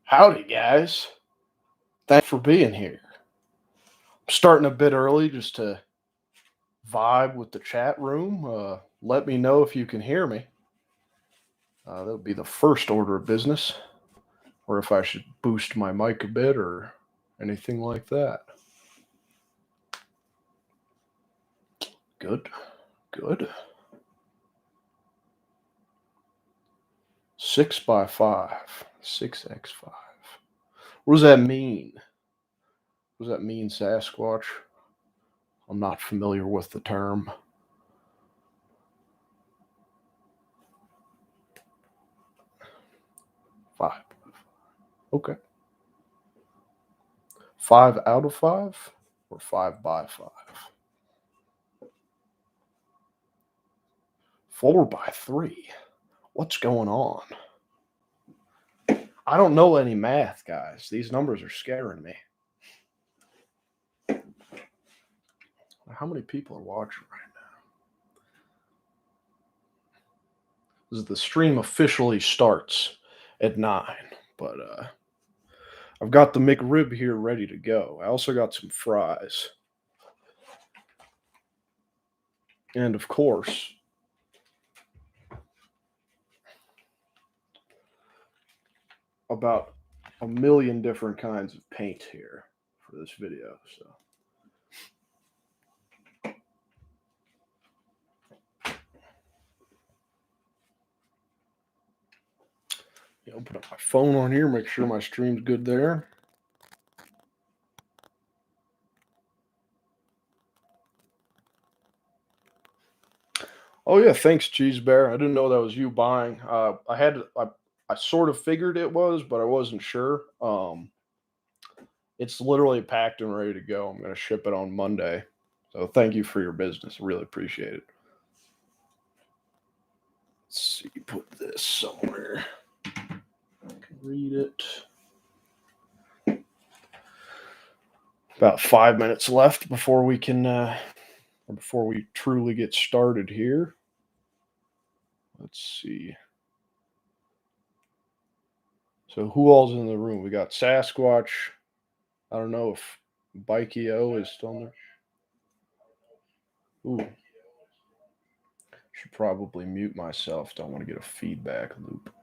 Howdy, guys. Thanks for being here. I'm starting a bit early just to vibe with the chat room. Let me know if you can hear me. That would be the first order of business, or if I should boost my mic a bit or anything like that. Good, good. 6x5, 6x5. What does that mean? What does that mean, Sasquatch? I'm not familiar with the term. Five. Okay. 5 out of 5 or 5x5? 4x3. What's going on? I don't know any math, guys. These numbers are scaring me. How many people are watching right now? The stream officially starts at 9, but I've got the McRib here ready to go. I also got some fries. And of course, about a million different kinds of paint here for this video. So open up my phone on here, make sure my stream's good there. Oh yeah, thanks, Cheese Bear. I didn't know that was you buying. I sort of figured it was, but I wasn't sure. It's literally packed and ready to go. I'm gonna ship it on Monday. So thank you for your business. Really appreciate it. Let's see, put this somewhere. I can read it. About 5 minutes left before we can before we truly get started here. Let's see. So who all's in the room? We got Sasquatch. I don't know if Bikey-O is still there. Ooh. Should probably mute myself. Don't want to get a feedback loop.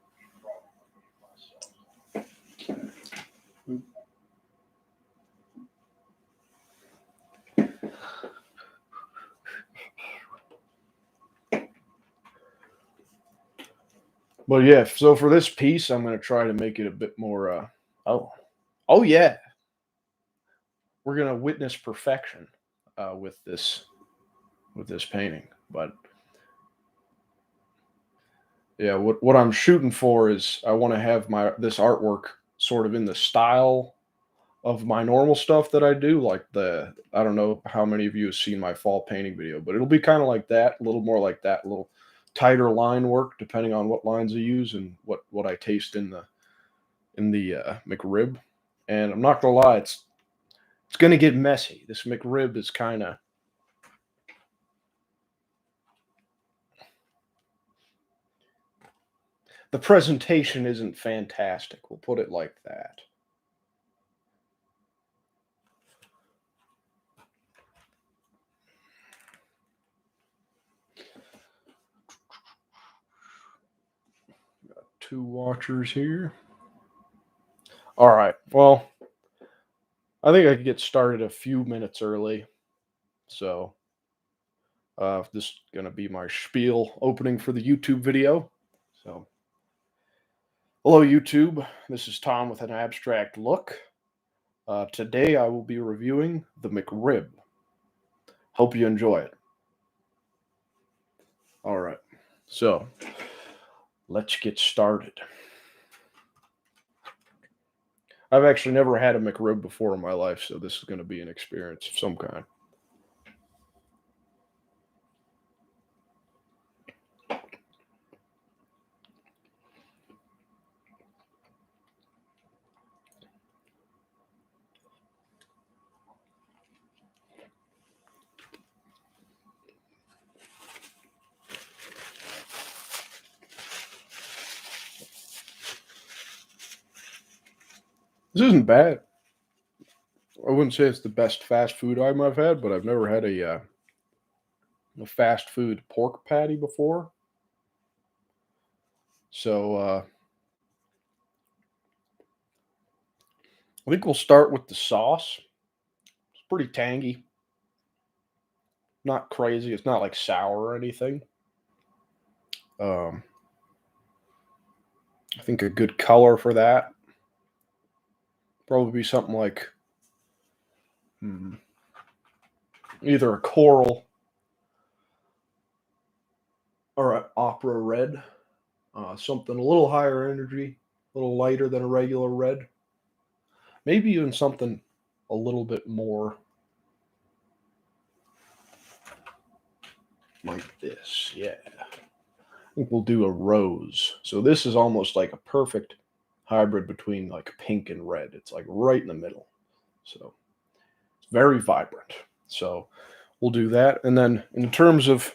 But yeah, so for this piece, I'm going to try to make it a bit more. Oh yeah, we're going to witness perfection with this painting. But yeah, what I'm shooting for is I want to have this artwork sort of in the style of my normal stuff that I do. Like I don't know how many of you have seen my fall painting video, but it'll be kind of like that, a little more like that, a little tighter line work depending on what lines I use and what I taste in the McRib. And I'm not gonna lie, it's gonna get messy. This McRib is kind of the presentation isn't fantastic. We'll put it like that. Got 2 watchers here. All right. Well, I think I could get started a few minutes early. So this is going to be my spiel opening for the YouTube video. So, hello, YouTube. This is Tom with an abstract look. Today I will be reviewing the McRib. Hope you enjoy it. All right. So, let's get started. I've actually never had a McRib before in my life, so this is going to be an experience of some kind. This isn't bad. I wouldn't say it's the best fast food item I've had, but I've never had a fast food pork patty before. So I think we'll start with the sauce. It's pretty tangy, not crazy. It's not like sour or anything. Um, I think a good color for that probably be something like hmm, either a coral or an opera red. Something a little higher energy, a little lighter than a regular red. Maybe even something a little bit more like this. Yeah. I think we'll do a rose. So this is almost like a perfect hybrid between like pink and red. It's like right in the middle. So it's very vibrant. So we'll do that. And then in terms of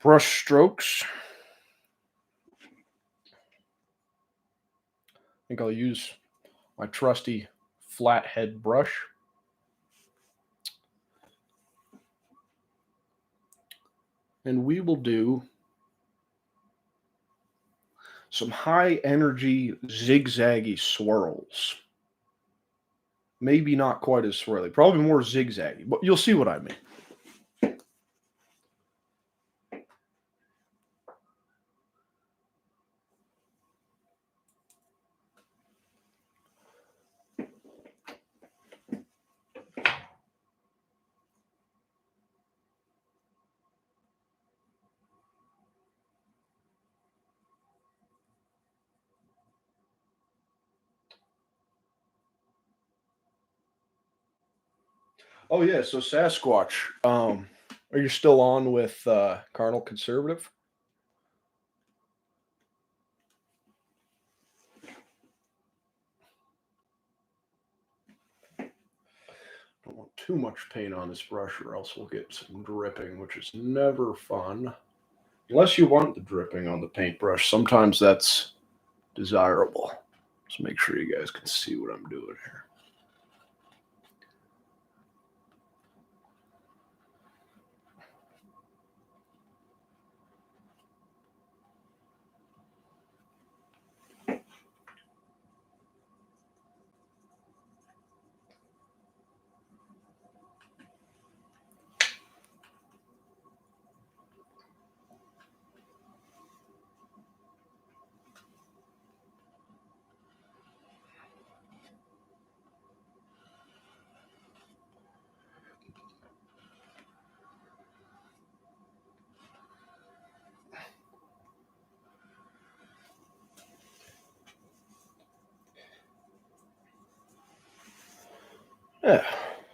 brush strokes, I think I'll use my trusty flathead brush. And we will do some high energy zigzaggy swirls. Maybe not quite as swirly, probably more zigzaggy, but you'll see what I mean. Oh yeah, so Sasquatch. Are you still on with Carnal Conservative? Don't want too much paint on this brush, or else we'll get some dripping, which is never fun. Unless you want the dripping on the paintbrush, sometimes that's desirable. So make sure you guys can see what I'm doing here. Yeah.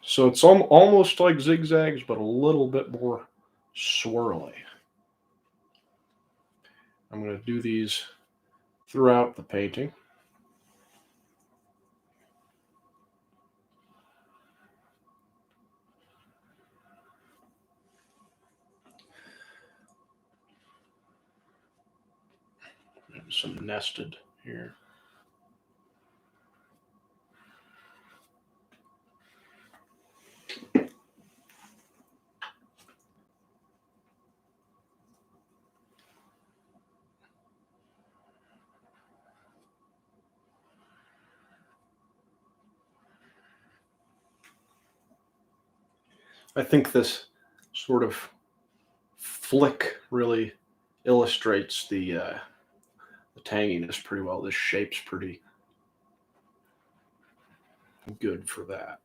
So it's almost like zigzags, but a little bit more swirly. I'm going to do these throughout the painting. Maybe some nested here. I think this sort of flick really illustrates the tanginess pretty well. This shape's pretty good for that.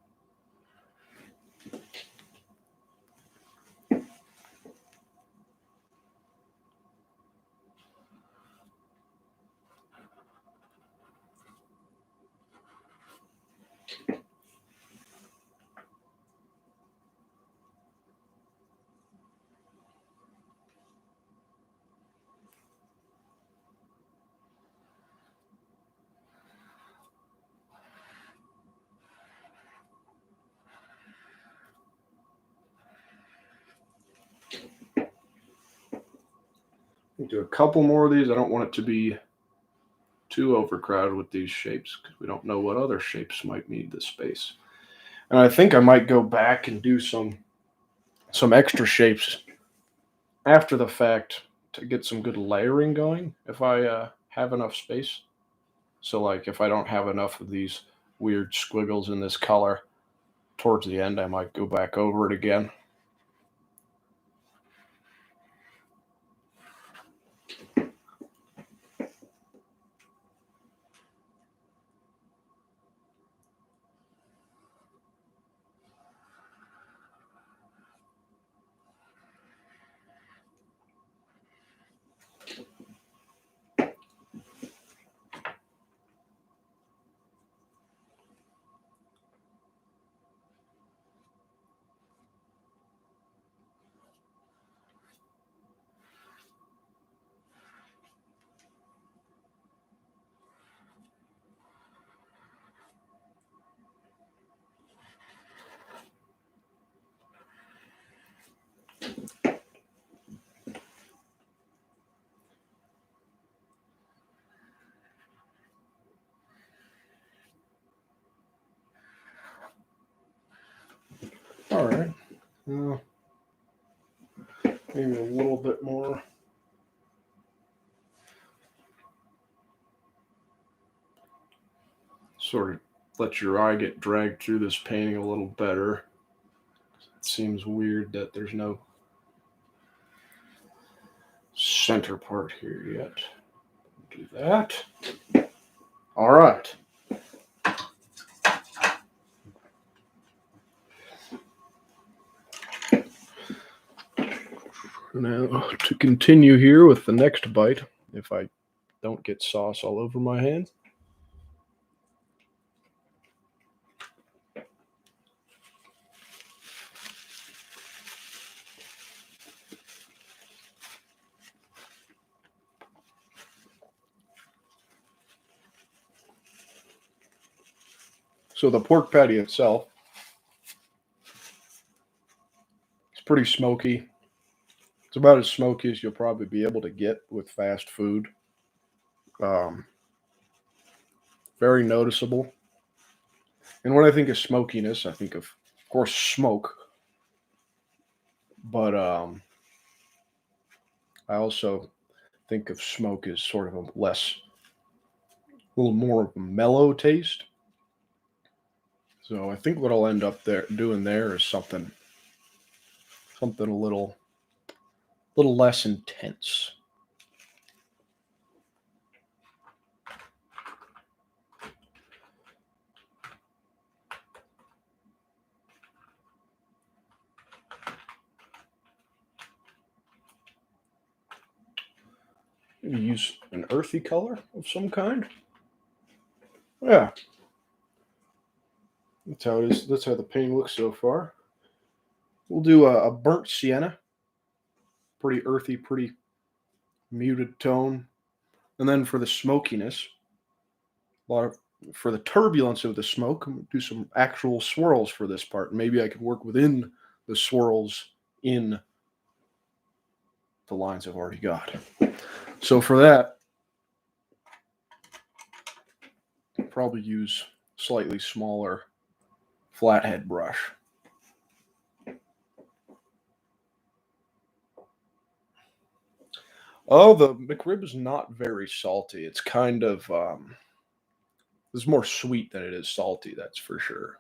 We'll do a couple more of these. I don't want it to be too overcrowded with these shapes because we don't know what other shapes might need the space. And I think I might go back and do some extra shapes after the fact to get some good layering going if I have enough space. So like if I don't have enough of these weird squiggles in this color towards the end, I might go back over it again. All right. Maybe a little bit more. Sort of let your eye get dragged through this painting a little better. It seems weird that there's no center part here yet. Do that. All right. Now to continue here with the next bite, if I don't get sauce all over my hands. So the pork patty itself, it's pretty smoky. It's about as smoky as you'll probably be able to get with fast food. Very noticeable. And when I think of smokiness, I think of course, smoke. But I also think of smoke as sort of a little more of a mellow taste. So I think what I'll end up doing there is something a little less intense. Maybe use an earthy color of some kind. Yeah. That's how it is. That's how the painting looks so far. We'll do a burnt sienna. Pretty earthy, pretty muted tone. And then for the smokiness, for the turbulence of the smoke, I'm gonna do some actual swirls for this part. Maybe I could work within the swirls in the lines I've already got. So for that, I'll probably use slightly smaller flathead brush. Oh, the McRib is not very salty. It's kind of it's more sweet than it is salty, that's for sure.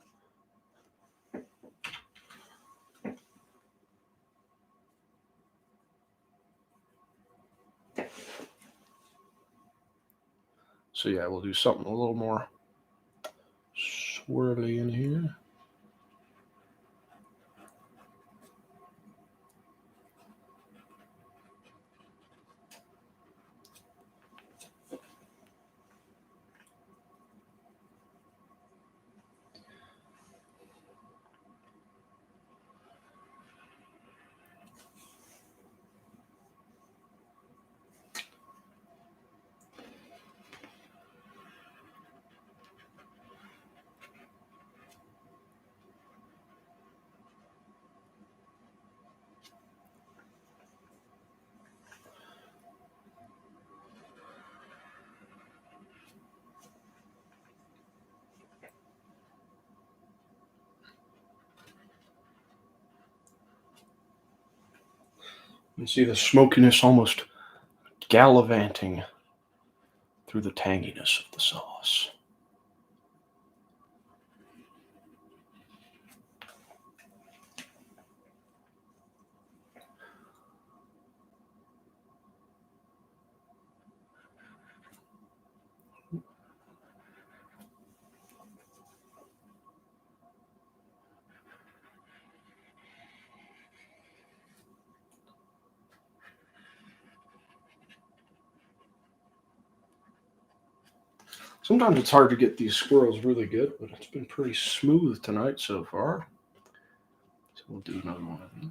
So yeah, we'll do something a little more swirly in here. You see the smokiness almost gallivanting through the tanginess of the sauce. Sometimes it's hard to get these squirrels really good, but it's been pretty smooth tonight so far. So we'll do another one of these.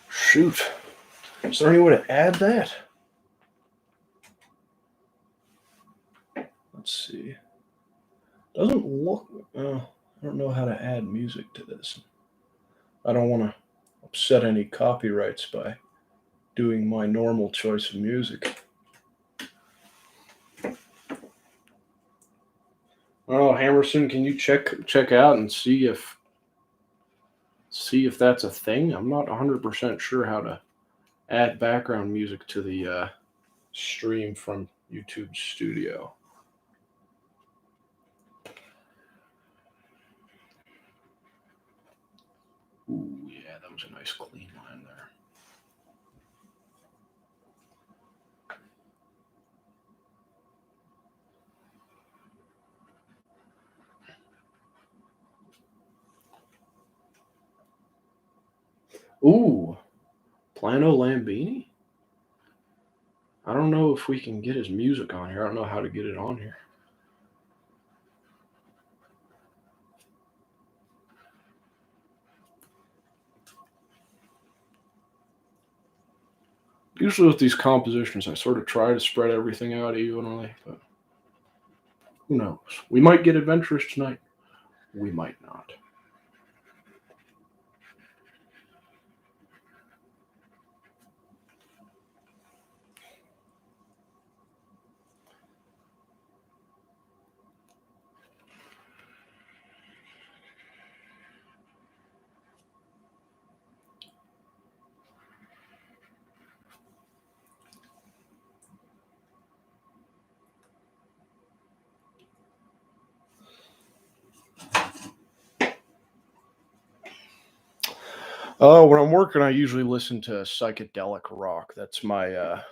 Shoot. Is there any way to add that? Let's see. Doesn't look. I don't know how to add music to this. I don't want to upset any copyrights by doing my normal choice of music. Oh, Hammerson, can you check out and see if that's a thing? I'm not 100% sure how to add background music to the stream from YouTube Studio. Ooh, yeah, that was a nice clean line there. Ooh, Plano Lambini? I don't know if we can get his music on here. I don't know how to get it on here. Usually with these compositions, I sort of try to spread everything out evenly, but who knows? We might get adventurous tonight. We might not. Oh, when I'm working, I usually listen to psychedelic rock. That's my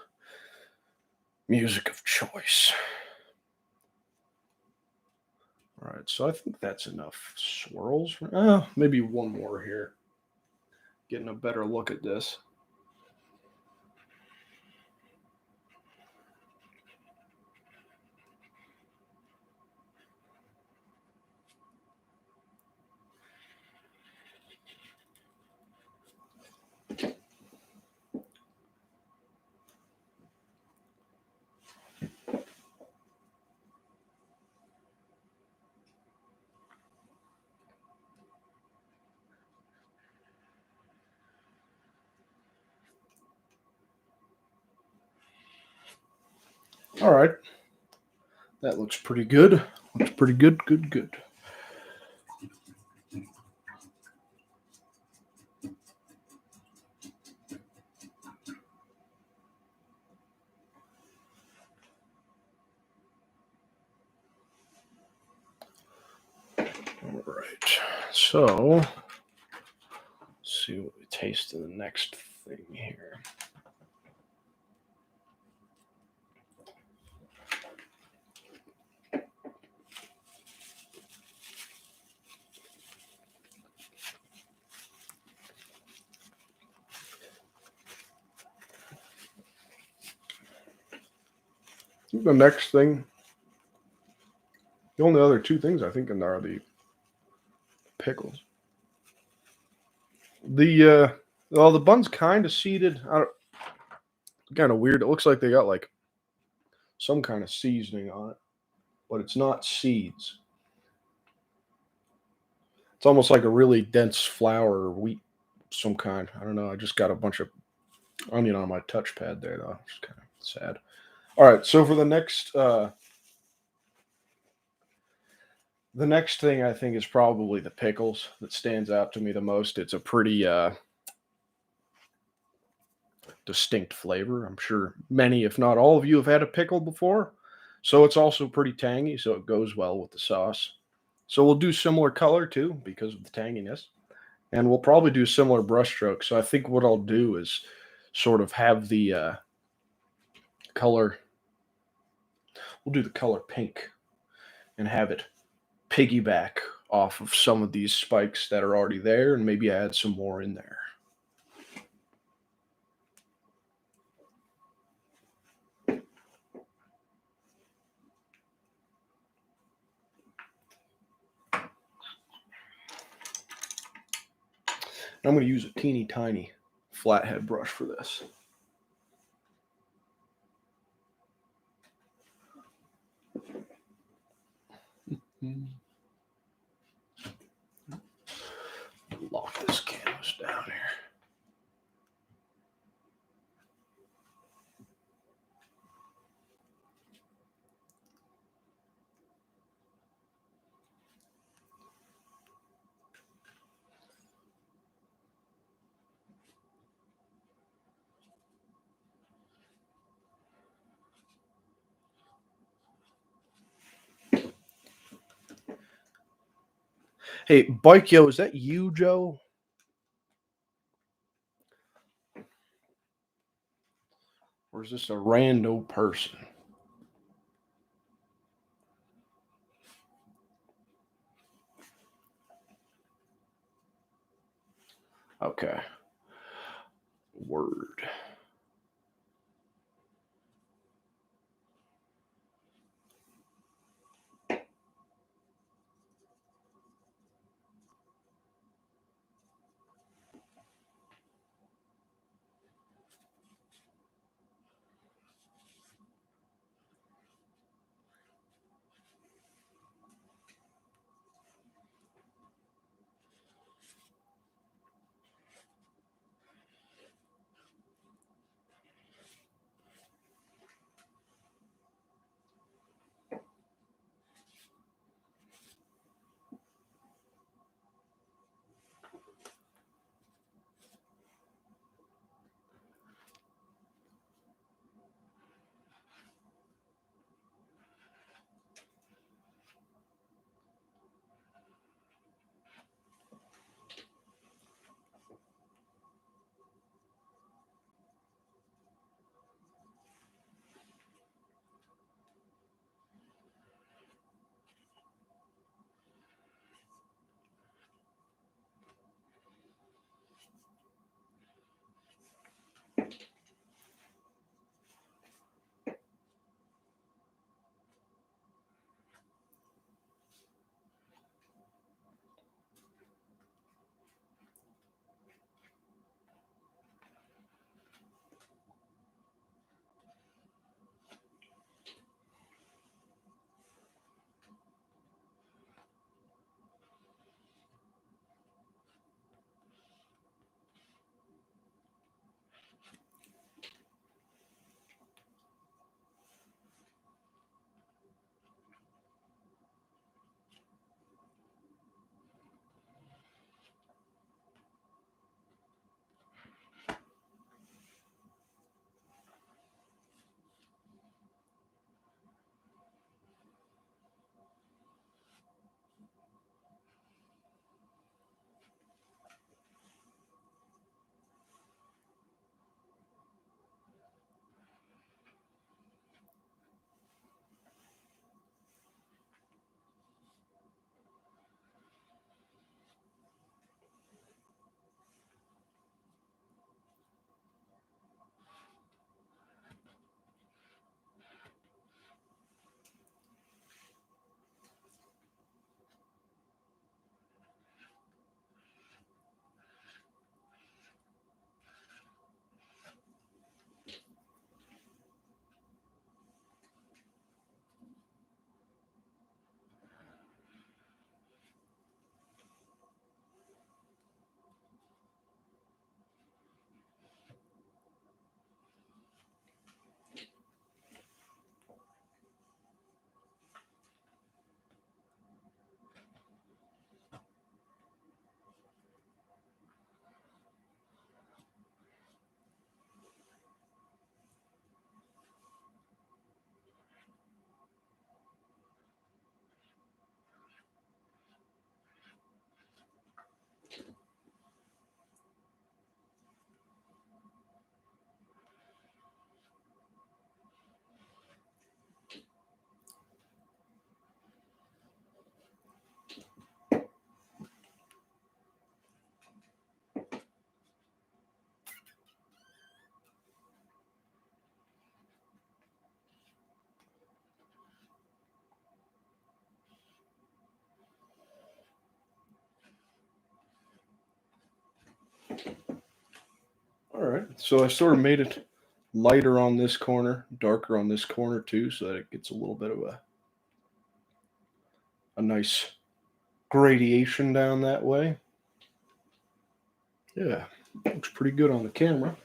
music of choice. All right, so I think that's enough swirls. Maybe one more here. Getting a better look at this. All right. That looks pretty good. Looks pretty good. Good. All right. So, let's see what we taste in the next thing here. The next thing, the only other two things I think in there are the pickles. The bun's kind of seeded. Kind of weird. It looks like they got like some kind of seasoning on it, but it's not seeds. It's almost like a really dense flour or wheat, some kind. I don't know. I just got a bunch of onion on my touchpad there, though. It's kind of sad. All right, so for the next thing I think is probably the pickles that stands out to me the most. It's a pretty distinct flavor. I'm sure many, if not all of you, have had a pickle before. So it's also pretty tangy, so it goes well with the sauce. So we'll do similar color too because of the tanginess. And we'll probably do similar brushstrokes. So I think what I'll do is sort of have the color. We'll do the color pink and have it piggyback off of some of these spikes that are already there and maybe add some more in there. I'm going to use a teeny tiny flathead brush for this. Lock this canvas down here. Hey, Bike Yo, is that you, Joe? Or is this a rando person? Okay. Word. So I sort of made it lighter on this corner, darker on this corner too, so that it gets a little bit of a nice gradation down that way. Yeah, looks pretty good on the camera.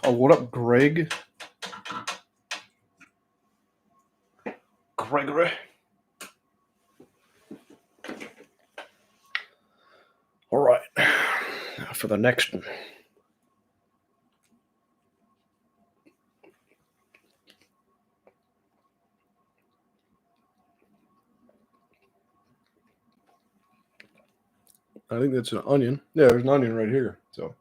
Oh, what up, Greg? Gregory. All right, now for the next one. I think that's an onion. Yeah, there's an onion right here. So,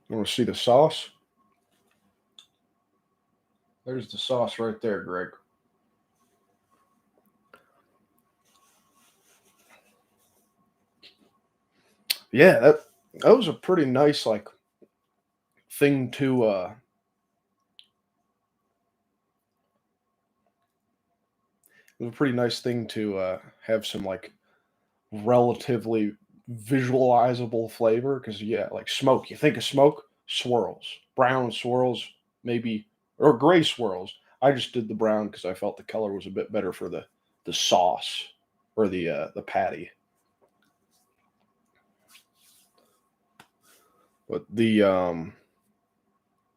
you want to see the sauce? There's the sauce right there, Greg. Yeah, that was a pretty nice thing to it was a pretty nice thing to have some relatively visualizable flavor because yeah, like smoke. You think of smoke, swirls, brown swirls, maybe or gray swirls. I just did the brown because I felt the color was a bit better for the sauce or the patty. But the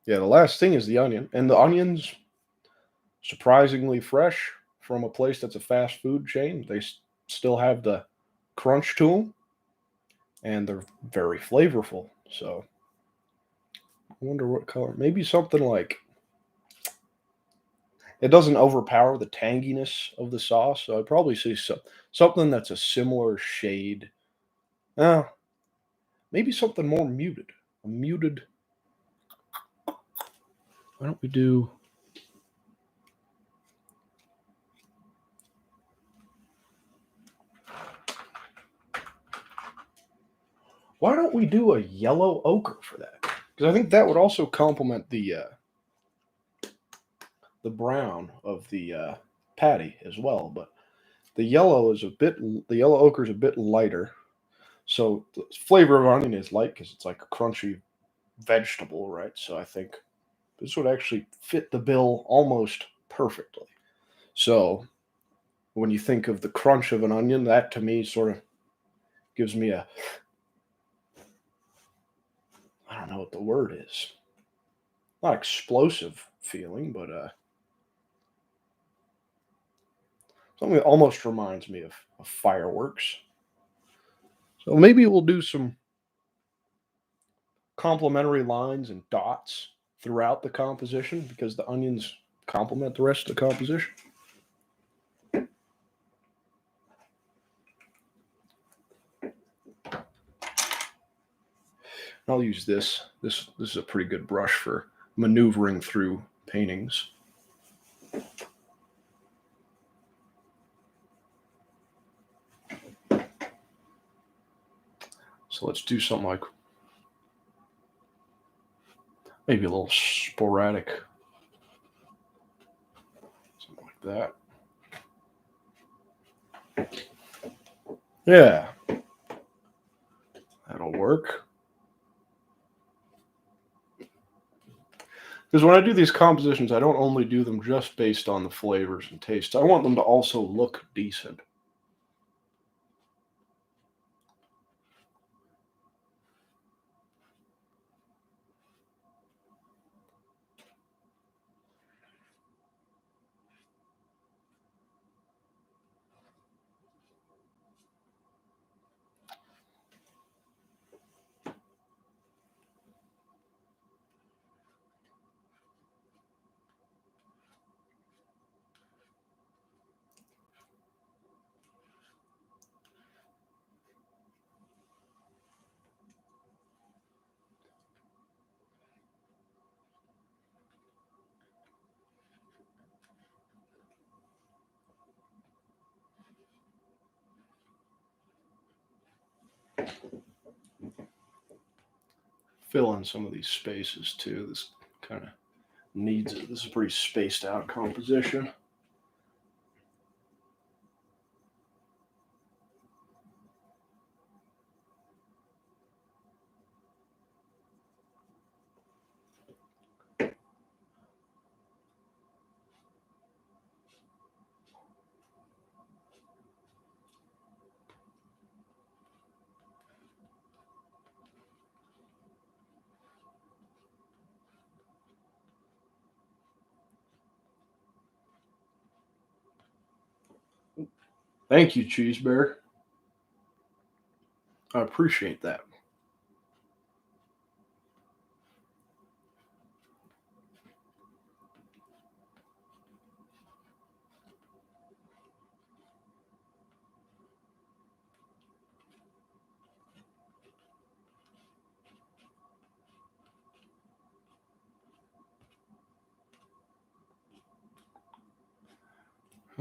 yeah, the last thing is the onion, and the onions surprisingly fresh from a place that's a fast food chain. They still have the crunch to them, and they're very flavorful. So I wonder what color. Maybe something like it doesn't overpower the tanginess of the sauce. So I'd probably say something that's a similar shade. Uh, maybe something more muted. A muted. Why don't we do? Why don't we do a yellow ochre for that? Because I think that would also complement the brown of the patty as well. But the yellow is the yellow ochre is a bit lighter. So the flavor of onion is light because it's like a crunchy vegetable, right? So I think this would actually fit the bill almost perfectly. So when you think of the crunch of an onion, that to me sort of gives me a I don't know what the word is. Not explosive feeling, but something that almost reminds me of fireworks. So maybe we'll do some complementary lines and dots throughout the composition because the onions complement the rest of the composition. I'll use this. This is a pretty good brush for maneuvering through paintings. So let's do something like maybe a little sporadic, something like that. Yeah, that'll work. Because when I do these compositions, I don't only do them just based on the flavors and tastes. I want them to also look decent. Fill in some of these spaces too. This kind of needs it. This is a pretty spaced out composition. Thank you, Cheese Bear. I appreciate that.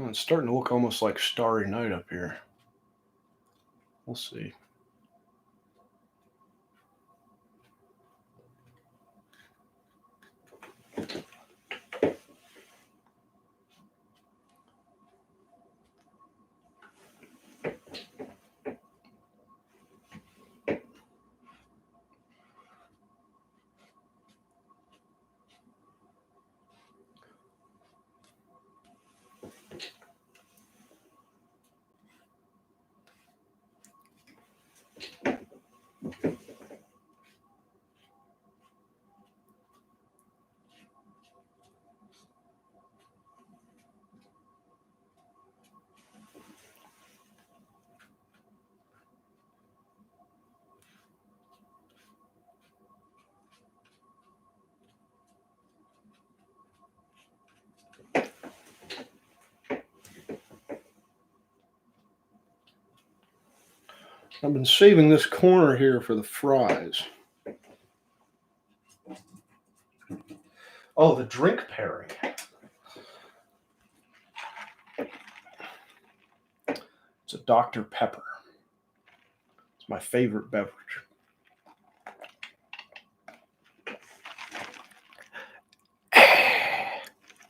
It's starting to look almost like Starry Night up here. We'll see. I've been saving this corner here for the fries. Oh, the drink pairing. It's a Dr. Pepper. It's my favorite beverage.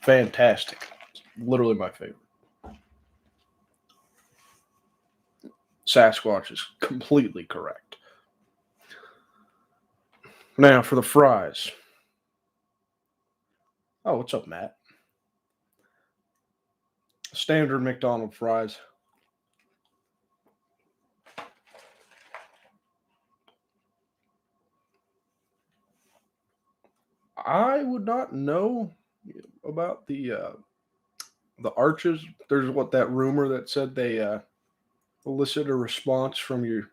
Fantastic. It's literally my favorite. Sasquatch is completely correct. Now for the fries. Oh, what's up, Matt? Standard McDonald's fries. I would not know about the arches. There's that rumor that said they elicit a response from your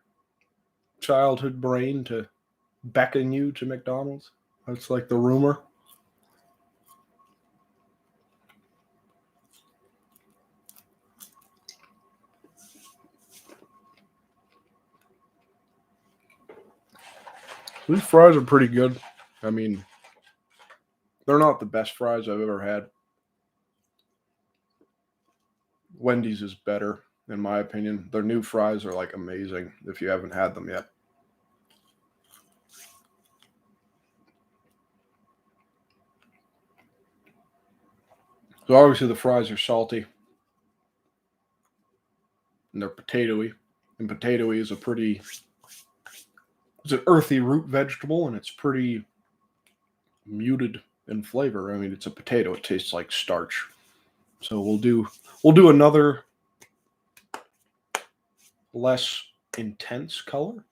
childhood brain to beckon you to McDonald's. That's like the rumor. These fries are pretty good. I mean, they're not the best fries I've ever had. Wendy's is better, in my opinion. Their new fries are like amazing if you haven't had them yet. So obviously the fries are salty and they're potatoey. And potatoey is it's an earthy root vegetable and it's pretty muted in flavor. I mean, it's a potato. It tastes like starch. So we'll do another less intense color.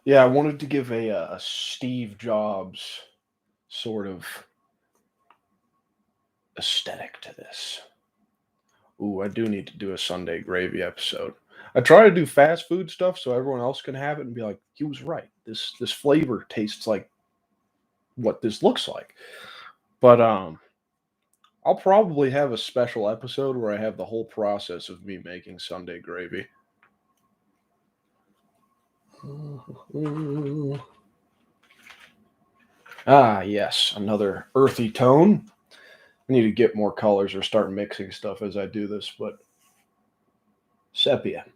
Yeah, I wanted to give a Steve Jobs sort of aesthetic to this. Ooh, I do need to do a Sunday gravy episode. I try to do fast food stuff so everyone else can have it and be like, he was right. This flavor tastes like what this looks like. But I'll probably have a special episode where I have the whole process of me making Sunday gravy. Ah, yes, another earthy tone. I need to get more colors or start mixing stuff as I do this, but sepia.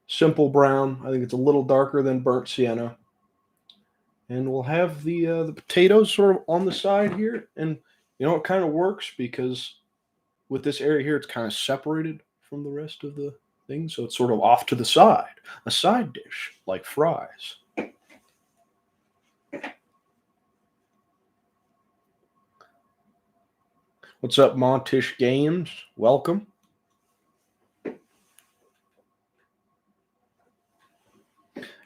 Simple brown. I think it's a little darker than burnt sienna. And we'll have the potatoes sort of on the side here. And you know, it kind of works because with this area here, it's kind of separated from the rest of the thing. So it's sort of off to the side, a side dish like fries. What's up, Montish Games? Welcome.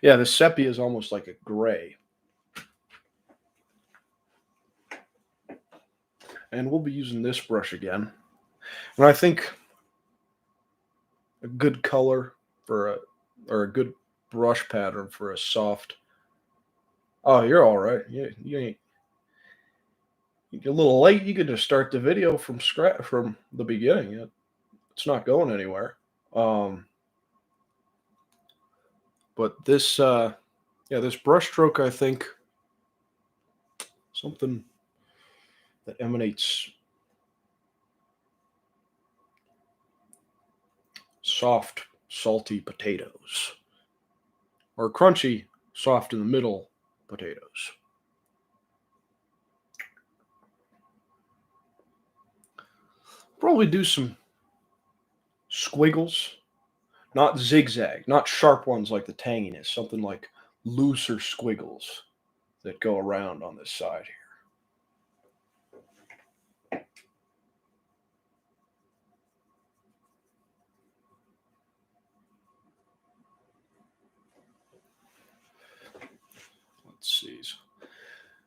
Yeah, the sepia is almost like a gray. And we'll be using this brush again. And I think a good color for a or a good brush pattern for a soft. Oh, you're all right. You ain't you're a little late. You could just start the video from scratch from the beginning. It's not going anywhere. Um, but this, yeah, this brush stroke, I think something that emanates soft, salty potatoes or crunchy, soft in the middle potatoes. Probably do some squiggles, not zigzag, not sharp ones like the tanginess, something like looser squiggles that go around on this side here. Let's see.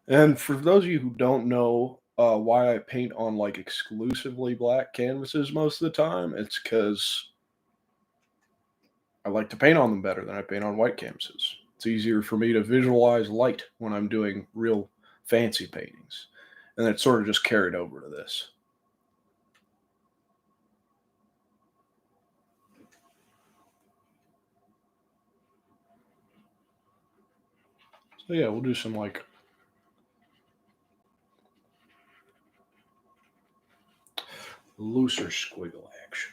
And for those of you who don't know why I paint on like exclusively black canvases most of the time, it's because I like to paint on them better than I paint on white canvases. It's easier for me to visualize light when I'm doing real fancy paintings. And it sort of just carried over to this. So yeah, we'll do some like looser squiggle action.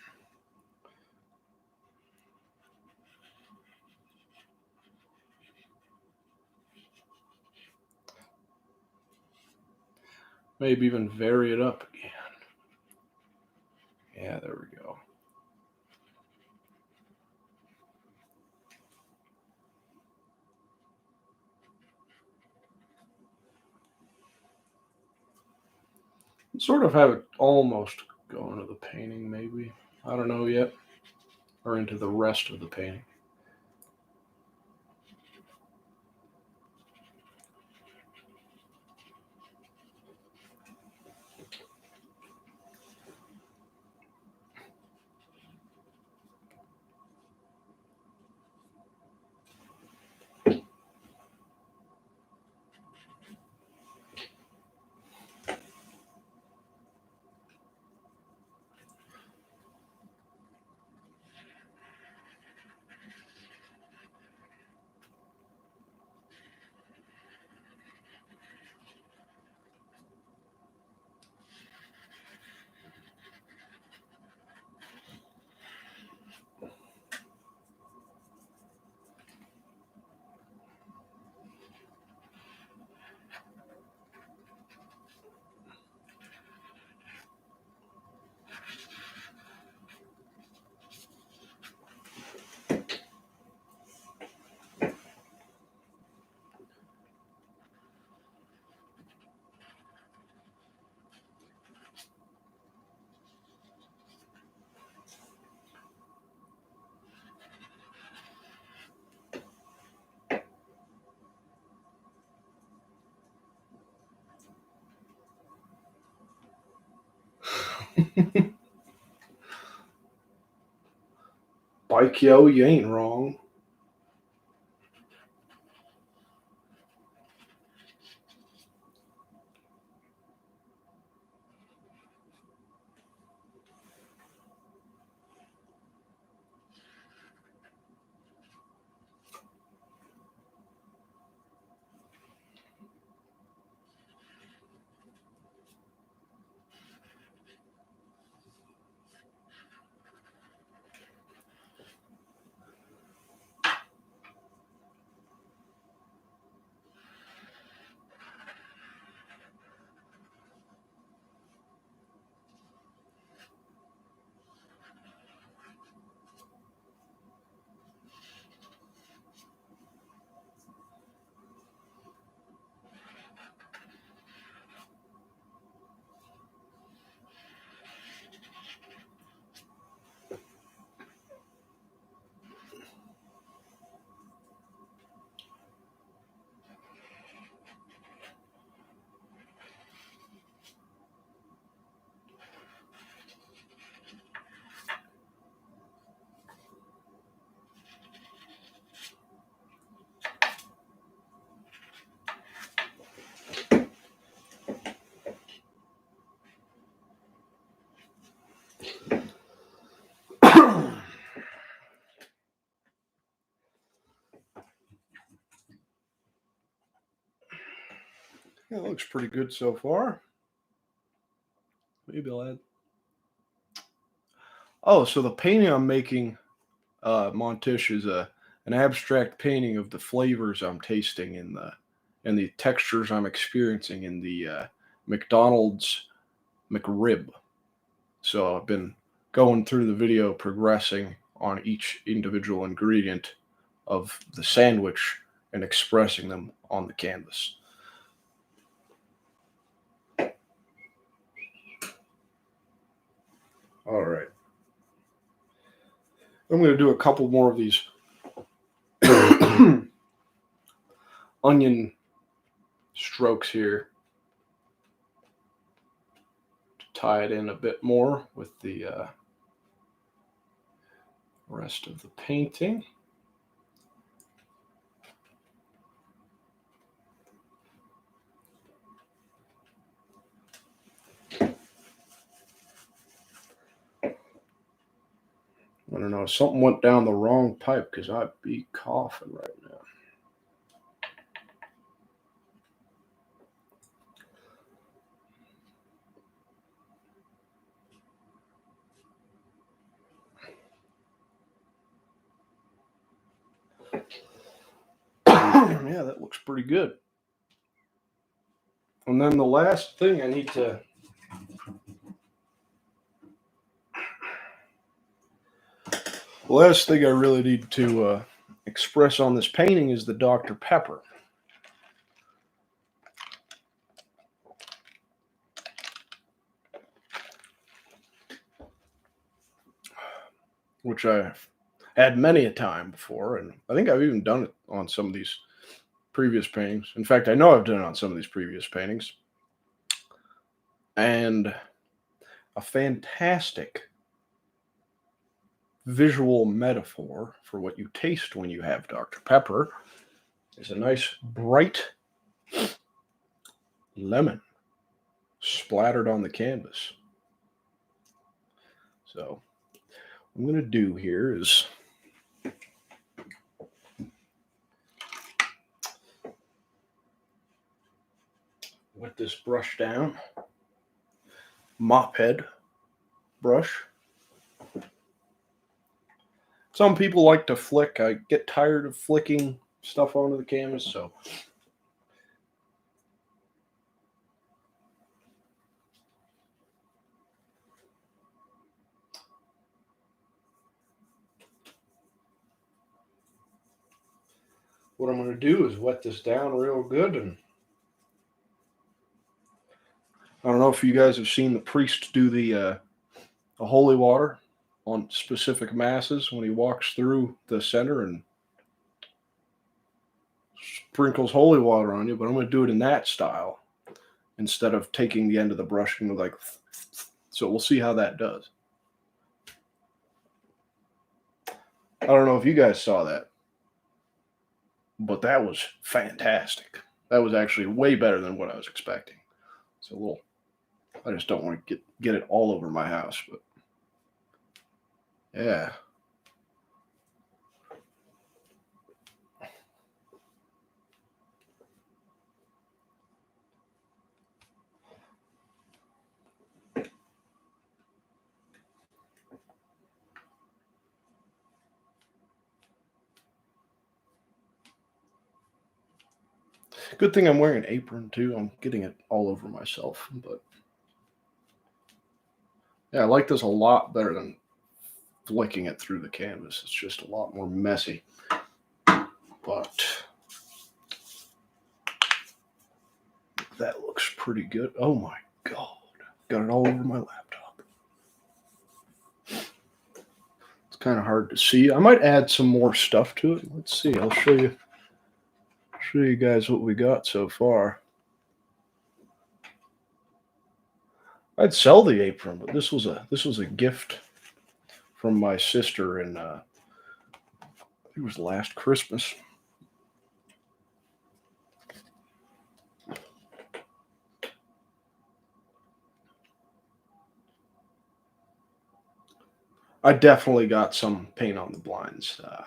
Maybe even vary it up again. Yeah, there we go. Sort of have it almost go into the painting, maybe. I don't know yet. Or into the rest of the painting. Bike yo, you ain't wrong. it looks pretty good so far. Maybe I'll add. Oh, so the painting I'm making, Montish, is an abstract painting of the flavors I'm tasting in the textures I'm experiencing in the McDonald's McRib. So I've been going through the video, progressing on each individual ingredient of the sandwich and expressing them on the canvas. All right. I'm going to do a couple more of these onion strokes here to tie it in a bit more with the rest of the painting. I don't know, something went down the wrong pipe because I'd be coughing right now. Yeah, that looks pretty good. And then the last thing I need to The last thing I really need to express on this painting is the Dr. Pepper. Which I've had many a time before, and I think I've even done it on some of these previous paintings. In fact, I know I've done it on some of these previous paintings. And a fantastic visual metaphor for what you taste when you have Dr. Pepper is a nice bright lemon splattered on the canvas. So what I'm going to do here is wet this brush down, mop head brush. Some people like to flick. I get tired of flicking stuff onto the canvas, so what I'm going to do is wet this down real good. And I don't know if you guys have seen the priest do the holy water on specific masses when he walks through the center and sprinkles holy water on you, but I'm going to do it in that style instead of taking the end of the brush and like, so we'll see how that does. I don't know if you guys saw that, but that was fantastic. That was actually way better than what I was expecting. It's a little, I just don't want to get it all over my house, but yeah. Good thing I'm wearing an apron too. I'm getting it all over myself, but yeah, I like this a lot better than flicking it through the canvas. It's just a lot more messy, but that looks pretty good. Oh my God, got it all over my laptop. It's kind of hard to see. I might add some more stuff to it. Let's see. I'll show you guys what we got so far. I'd sell the apron, but this was a gift from my sister in I think it was last Christmas. I definitely got some paint on the blinds. I'm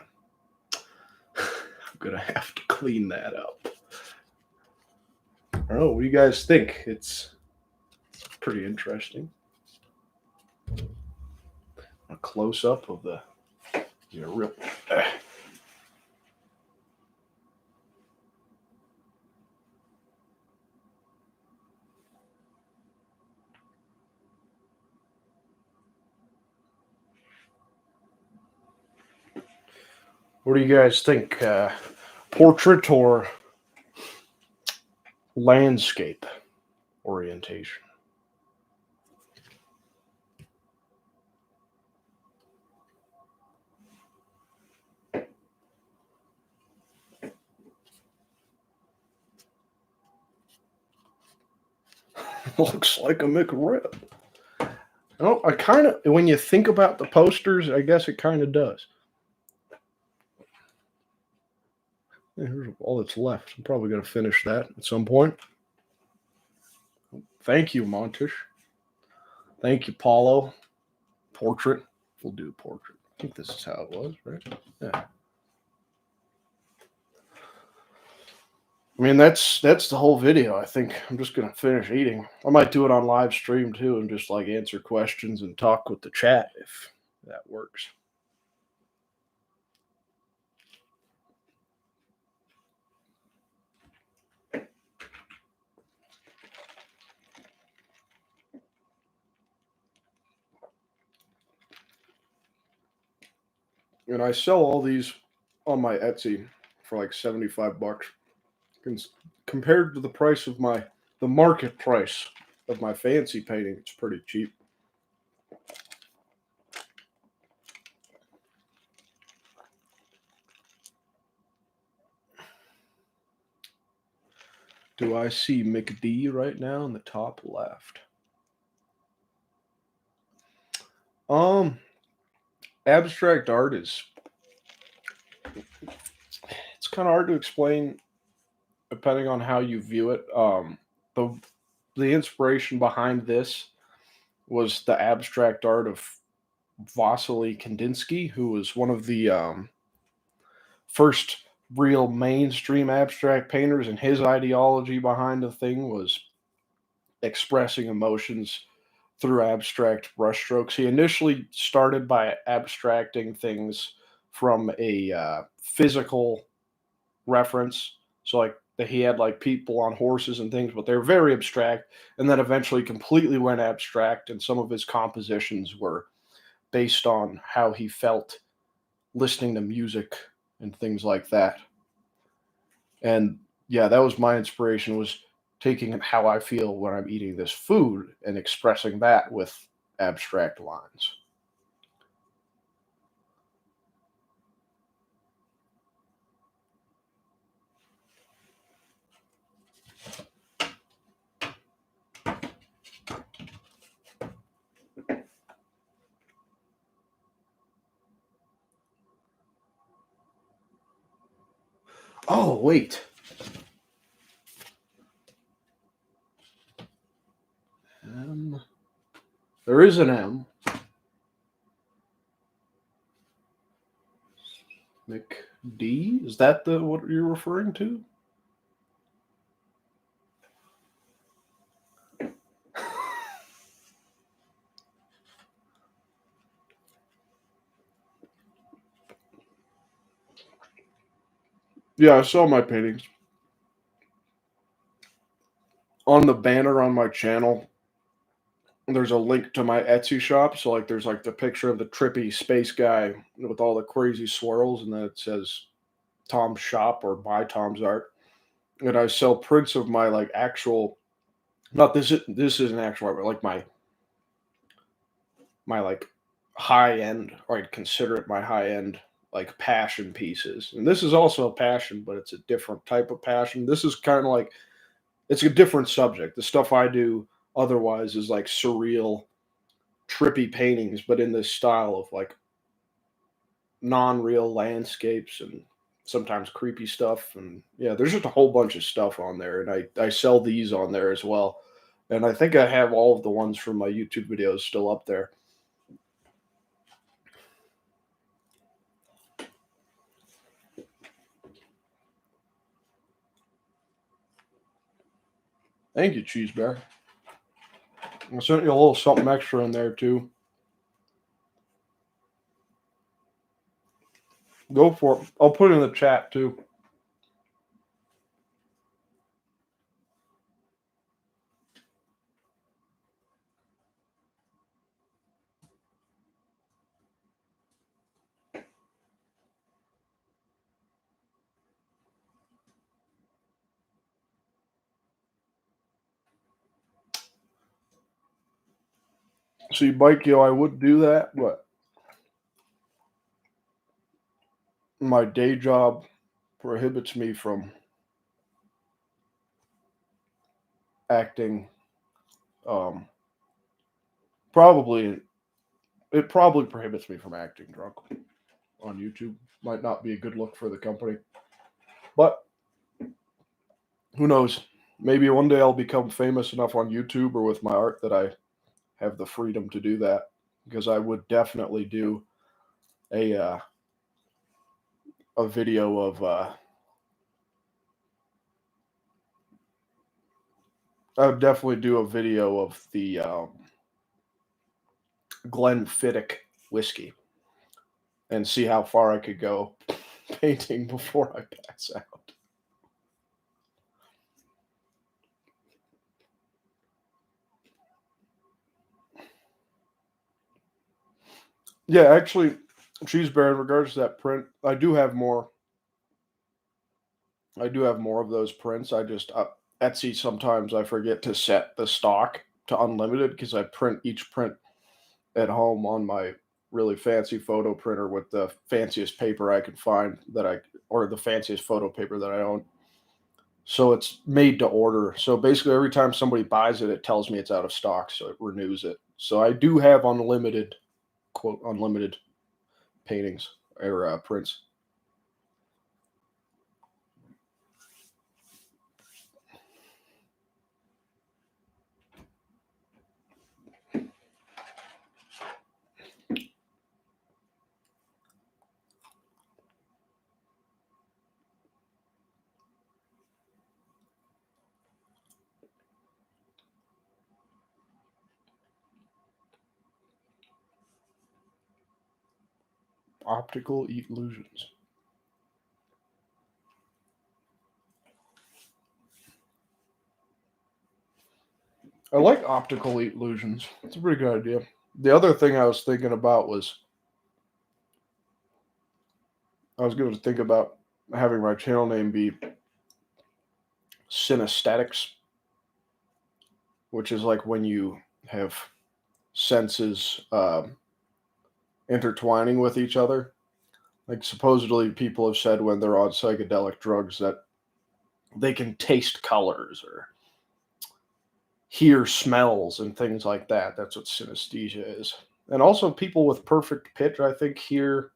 gonna have to clean that up. I don't know. What do you guys think? It's pretty interesting. A close up of the real. What do you guys think? Portrait or landscape orientation? Looks like a McRib. Oh, I kind of, when you think about the posters, I guess it kind of does. Here's all that's left. I'm probably going to finish that at some point. Thank you, Montish. Thank you, Paulo. Portrait. We'll do portrait. I think this is how it was, right? Yeah. I mean, that's the whole video. I think I'm just gonna finish eating. I might do it on live stream too, and just like answer questions and talk with the chat if that works. And I sell all these on my Etsy for like $75. Compared to the price of the market price of my fancy painting, it's pretty cheap. Do I see McD right now in the top left? Abstract art is, it's kind of hard to explain depending on how you view it. The the inspiration behind this was the abstract art of Vasily Kandinsky, who was one of the first real mainstream abstract painters, and his ideology behind the thing was expressing emotions through abstract brushstrokes. He initially started by abstracting things from a physical reference. So, like, that he had like people on horses and things, but they're very abstract. And then eventually completely went abstract. And some of his compositions were based on how he felt listening to music and things like that. And yeah, that was my inspiration, was taking how I feel when I'm eating this food and expressing that with abstract lines. Oh, wait. There is an M. McD? Is that the what you're referring to? Yeah, I saw my paintings. On the banner on my channel, there's a link to my Etsy shop. So like there's like the picture of the trippy space guy with all the crazy swirls, and then it says Tom's shop or buy Tom's art. And I sell prints of my like actual, not this isn't actual art, but like my like high end, or I'd consider it my high end like passion pieces. And this is also a passion, but it's a different type of passion. This is kind of like, it's a different subject. The stuff I do otherwise is like surreal, trippy paintings, but in this style of like non-real landscapes and sometimes creepy stuff. And yeah, there's just a whole bunch of stuff on there, and I sell these on there as well. And I think I have all of the ones from my YouTube videos still up there. Thank you, Cheese Bear. I sent you a little something extra in there too. Go for it. I'll put it in the chat too. See, Bike Yo, I would do that, but my day job prohibits me from acting. Um, probably, it probably prohibits me from acting drunk on YouTube. Might not be a good look for the company, but who knows? Maybe one day I'll become famous enough on YouTube or with my art that I have the freedom to do that. Because I would definitely do a uh, a video of I would definitely do a video of the Glenfiddich whiskey and see how far I could go painting before I pass out. Yeah, actually, Cheese Bear, in regards to that print, I do have more. I do have more of those prints. I just Etsy sometimes I forget to set the stock to unlimited because I print each print at home on my really fancy photo printer with the fanciest paper I can find or the fanciest photo paper that I own. So it's made to order. So basically, every time somebody buys it, it tells me it's out of stock, so it renews it. So I do have unlimited, quote, unlimited paintings or prints. Optical illusions. I like optical illusions. It's a pretty good idea. The other thing I was thinking about was I was going to think about having my channel name be Synesthetics, which is like when you have senses intertwining with each other. Like supposedly people have said when they're on psychedelic drugs that they can taste colors or hear smells and things like that. That's what synesthesia is. And also people with perfect pitch, I think, hear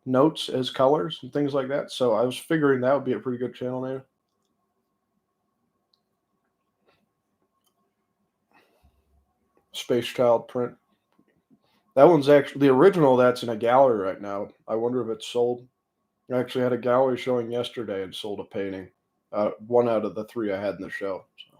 notes as colors and things like that. So I was figuring that would be a pretty good channel name. Space Child print. That one's actually the original that's in a gallery right now. I wonder if it's sold. I actually had a gallery showing yesterday and sold a painting. One out of the three I had in the show. So.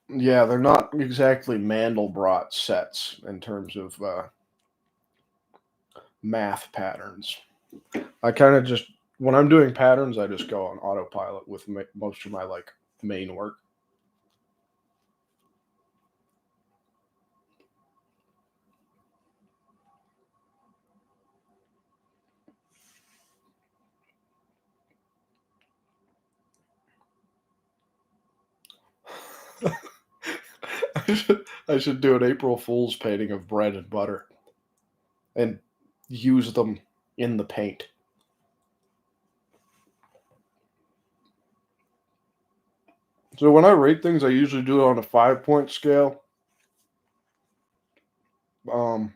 Yeah, they're not exactly Mandelbrot sets in terms of math patterns. I kind of just when I'm doing patterns, I just go on autopilot with most of my like main work. I should do an April Fool's painting of bread and butter and use them in the paint. So when I rate things, I usually do it on a 5-point scale. Um,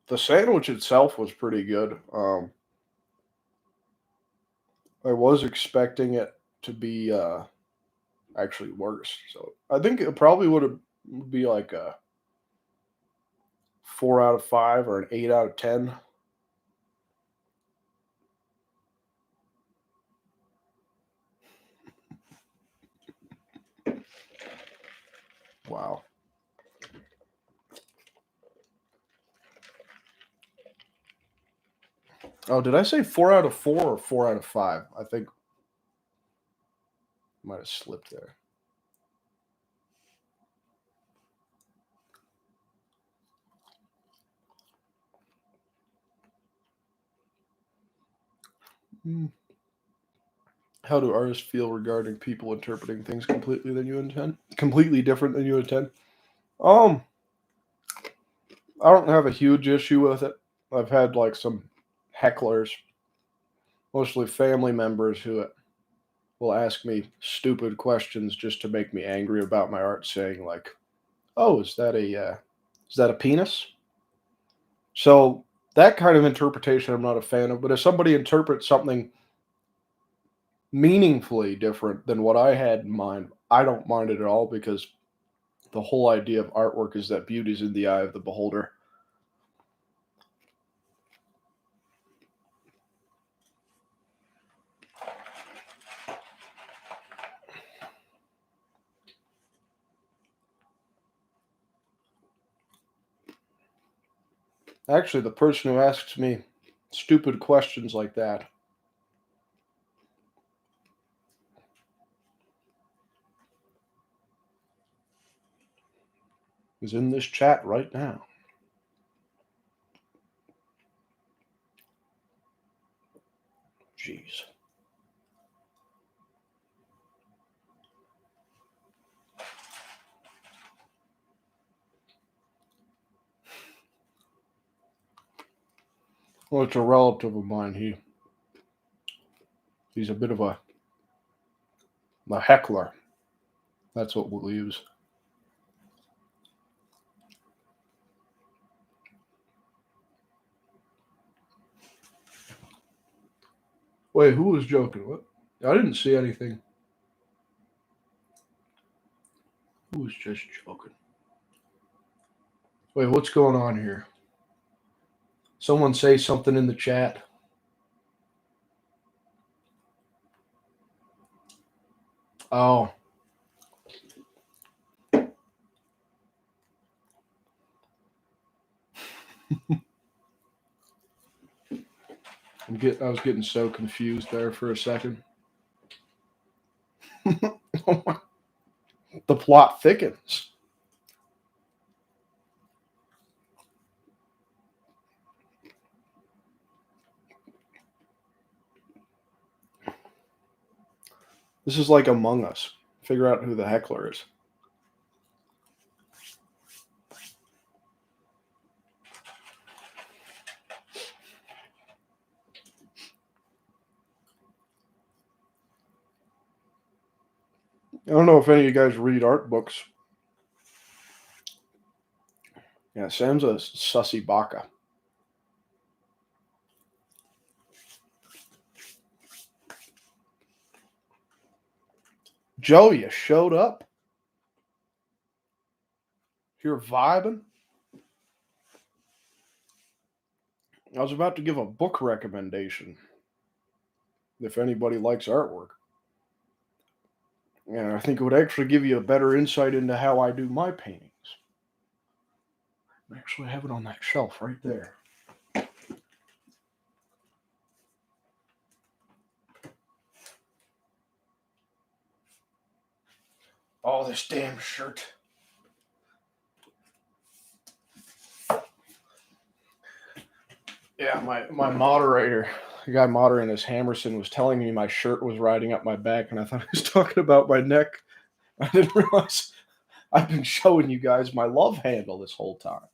the sandwich itself was pretty good. I was expecting it to be actually worse. So I think it probably would be like a 4 out of 5 or an 8 out of 10. Wow. Oh, did I say 4 out of 4 or 4 out of 5? I think I might have slipped there. Hmm. How do artists feel regarding people interpreting things completely different than you intend? Um, I don't have a huge issue with it. I've had like some hecklers, mostly family members, who will ask me stupid questions just to make me angry about my art, saying like, "Oh, is that a penis?" So that kind of interpretation I'm not a fan of. But if somebody interprets something meaningfully different than what I had in mind, I don't mind it at all because the whole idea of artwork is that beauty is in the eye of the beholder. Actually, the person who asks me stupid questions like that is in this chat right now. Jeez. Well, it's a relative of mine. He's a bit of a heckler. That's what we'll use. Wait, who was joking? What? I didn't see anything. Who was just joking? Wait, what's going on here? Someone say something in the chat. Oh, I was getting so confused there for a second. The plot thickens. This is like Among Us. Figure out who the heckler is. I don't know if any of you guys read art books. Yeah, Sam's a sussy baka. Joe, you showed up. You're vibing. I was about to give a book recommendation if anybody likes artwork. And I think it would actually give you a better insight into how I do my paintings. I actually have it on that shelf right there. Oh, this damn shirt. Yeah, my moderator, the guy moderating this, Hammerson, was telling me my shirt was riding up my back, and I thought he was talking about my neck. I didn't realize I've been showing you guys my love handle this whole time.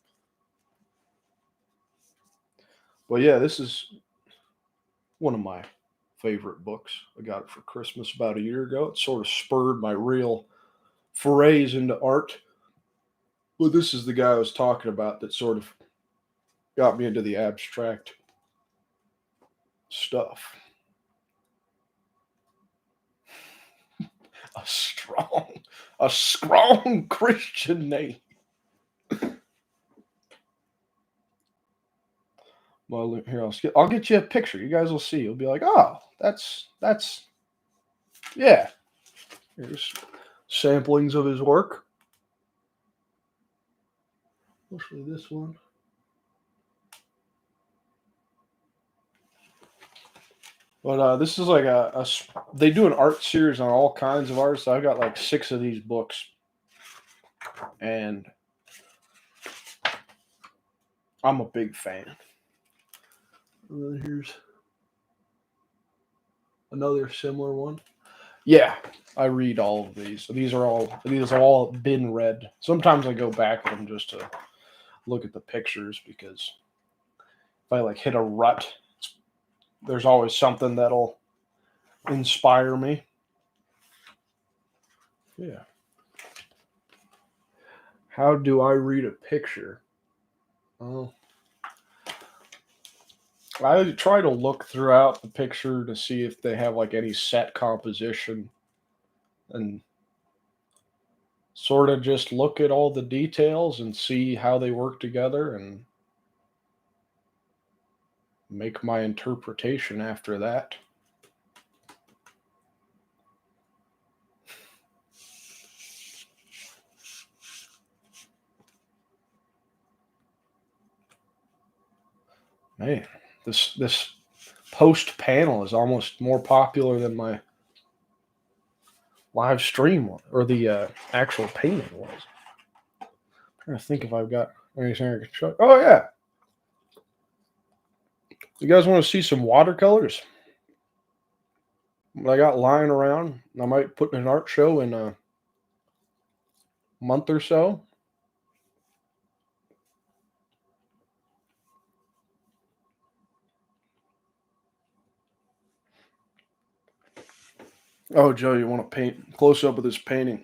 But yeah, this is one of my favorite books. I got it for Christmas about a year ago. It sort of spurred my real forays into art. But this is the guy I was talking about that sort of got me into the abstract stuff. a strong Christian name. Well, here I'll get you a picture. You guys will see. You'll be like, oh, that's yeah. Here's samplings of his work. Mostly this one. But this is like they do an art series on all kinds of art. So I've got like 6 of these books, and I'm a big fan. And then here's another similar one. Yeah, I read all of these. So these have all been read. Sometimes I go back at them just to look at the pictures, because if I like hit a rut, there's always something that'll inspire me. Yeah. How do I read a picture? Oh, I try to look throughout the picture to see if they have like any set composition, and sort of just look at all the details and see how they work together and make my interpretation after that. Man, this post panel is almost more popular than my live stream or the actual painting was. I'm trying to think if I've got anything I can show. Oh yeah, you guys want to see some watercolors? What I got lying around, I might put in an art show in a month or so. Oh, Joe, you want to paint close up of this painting?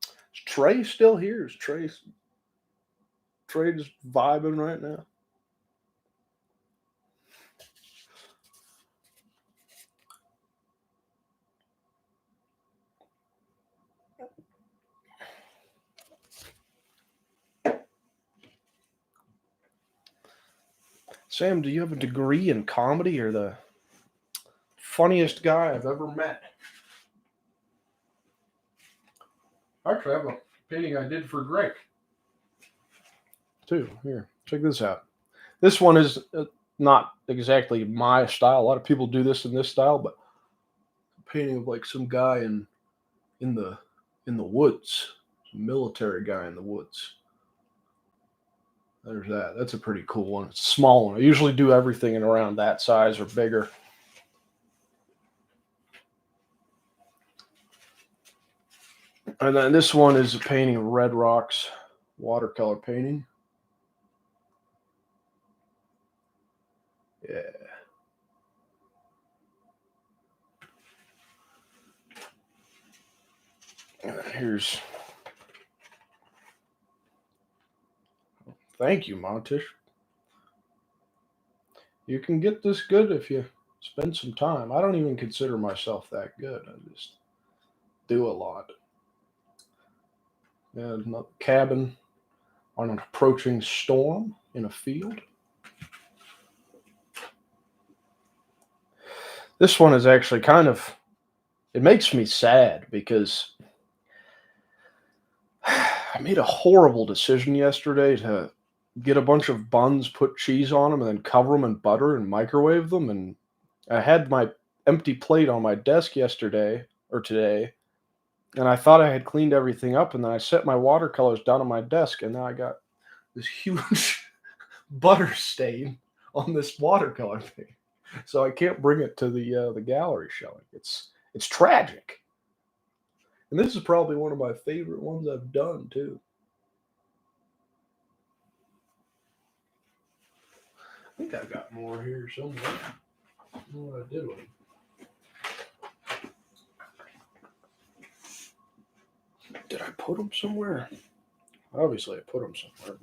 Is Trey still here? Is Trey just vibing right now? Sam, do you have a degree in comedy? You're the funniest guy I've ever met. Actually, I have a painting I did for Greg, too. Here, check this out. This one is not exactly my style. A lot of people do this in this style, but a painting of like some guy in the woods, some military guy in the woods. There's that. That's a pretty cool one. It's a small one. I usually do everything in around that size or bigger. And then this one is a painting of Red Rocks, watercolor painting. Yeah. And here's. Thank you, Montish. You can get this good if you spend some time. I don't even consider myself that good. I just do a lot. And a cabin on an approaching storm in a field. This one is actually it makes me sad because I made a horrible decision yesterday to get a bunch of buns, put cheese on them, and then cover them in butter and microwave them. And I had my empty plate on my desk today, and I thought I had cleaned everything up, and then I set my watercolors down on my desk, and now I got this huge butter stain on this watercolor thing. So I can't bring it to the gallery showing. It's tragic. And this is probably one of my favorite ones I've done too. I think I've got more here somewhere. I don't know what I did with them. Did I put them somewhere? Obviously, I put them somewhere.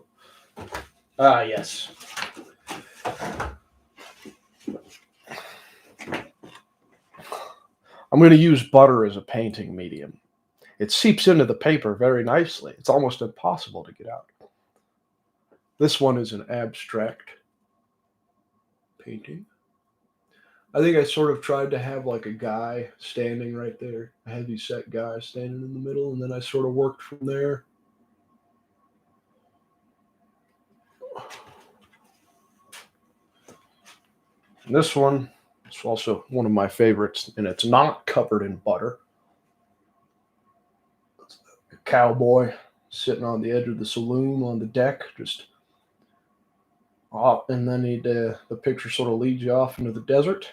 Ah, yes. I'm going to use butter as a painting medium. It seeps into the paper very nicely. It's almost impossible to get out. This one is an abstract painting. I think I sort of tried to have like a guy standing right there, a heavy set guy standing in the middle, and then I sort of worked from there. And this one is also one of my favorites, and it's not covered in butter. It's a cowboy sitting on the edge of the saloon on the deck, just off, and then the picture sort of leads you off into the desert.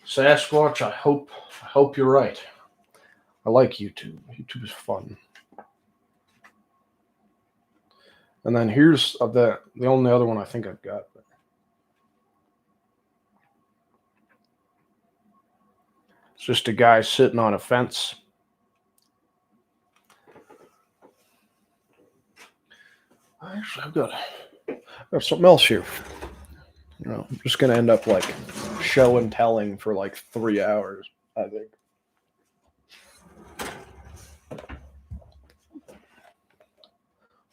Sasquatch, I hope you're right. I like YouTube. YouTube is fun. And then here's the only other one I think I've got. It's just a guy sitting on a fence. Actually, I've got something else here. I'm just gonna end up like show and telling for like 3 hours, I think.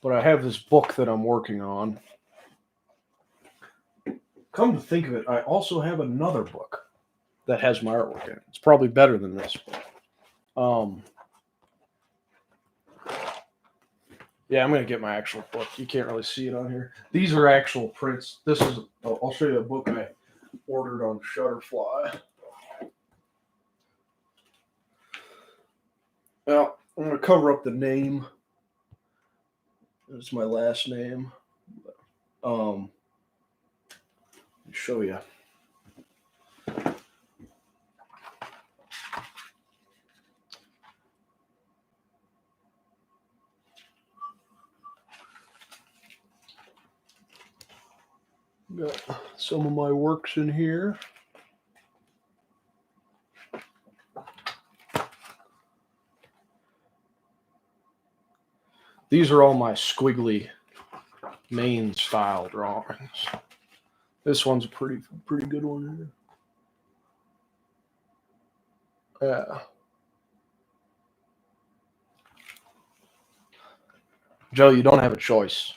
But I have this book that I'm working on. Come to think of it, I also have another book that has my artwork in it. It's probably better than this book. Yeah, I'm going to get my actual book. You can't really see it on here. These are actual prints. I'll show you a book I ordered on Shutterfly. Well, I'm going to cover up the name. It's my last name. Let me show you. Got some of my works in here. These are all my squiggly Maine style drawings. This one's a pretty good one here. Yeah. Joe, you don't have a choice.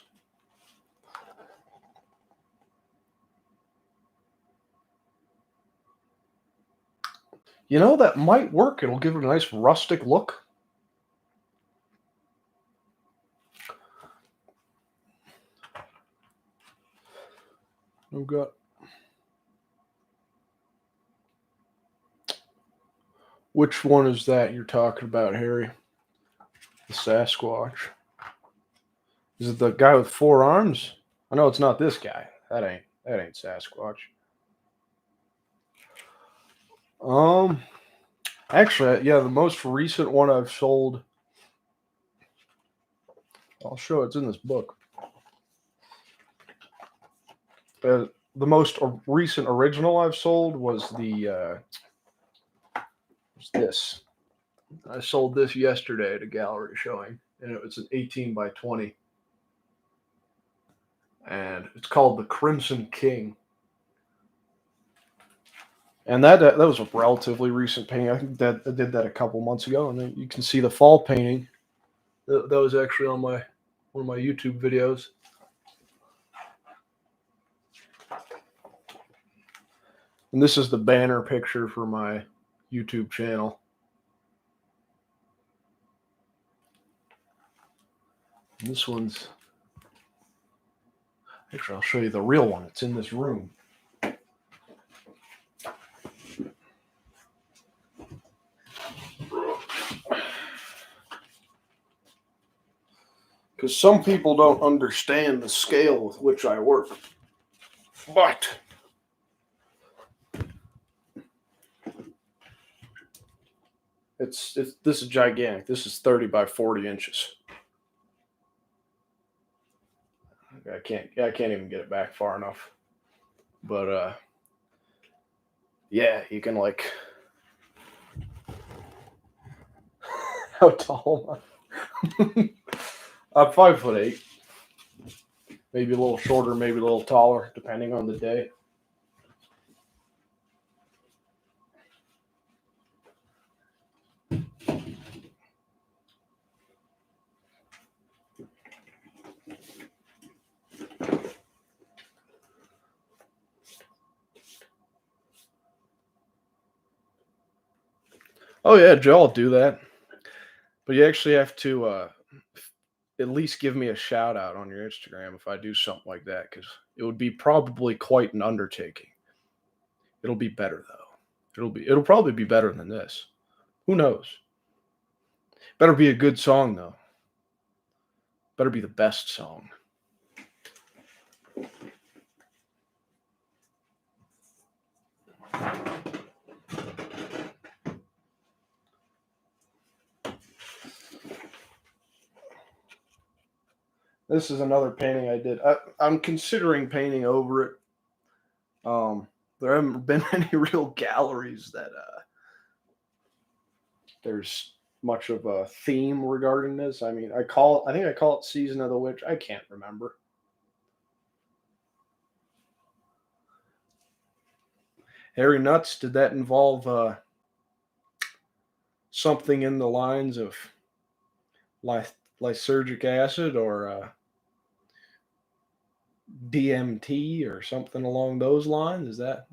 You know, that might work. It'll give it a nice rustic look. I've got which one is that you're talking about, Harry? The Sasquatch. Is it the guy with 4 arms? I know it's not this guy. That ain't Sasquatch. Actually, yeah, the most recent one I've sold. I'll show it's in this book. The most recent original I've sold was this. I sold this yesterday at a gallery showing, and it was an 18 by 20. And it's called the Crimson King. And that was a relatively recent painting. I think that I did that a couple months ago, and then you can see the fall painting. That was actually on one of my YouTube videos. And this is the banner picture for my YouTube channel. And this one's actually, I'll show you the real one. It's in this room. Because some people don't understand the scale with which I work. But this is gigantic. This is 30 by 40 inches. I can't even get it back far enough. But yeah, you can like how tall am I? I'm 5'8". Maybe a little shorter, maybe a little taller, depending on the day. Oh yeah, Joe, I'll do that. But you actually have to at least give me a shout out on your Instagram if I do something like that, because it would be probably quite an undertaking. It'll be better though. It'll probably be better than this. Who knows? Better be a good song though. Better be the best song. This is another painting I did. I'm considering painting over it. There haven't been any real galleries that there's much of a theme regarding this. I mean, I think I call it Season of the Witch. I can't remember. Harry Nuts, did that involve something in the lines of lysergic acid or DMT or something along those lines? Is that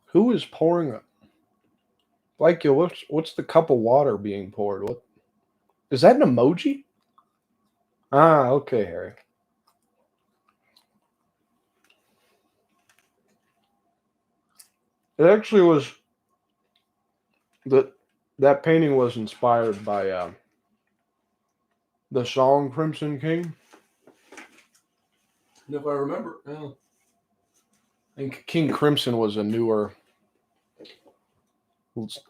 who is pouring it? Like yo, what's the cup of water being poured? What is that an emoji? Ah, okay, Harry. It actually was that that painting was inspired by the song Crimson King. And if I remember, I think King Crimson was a newer,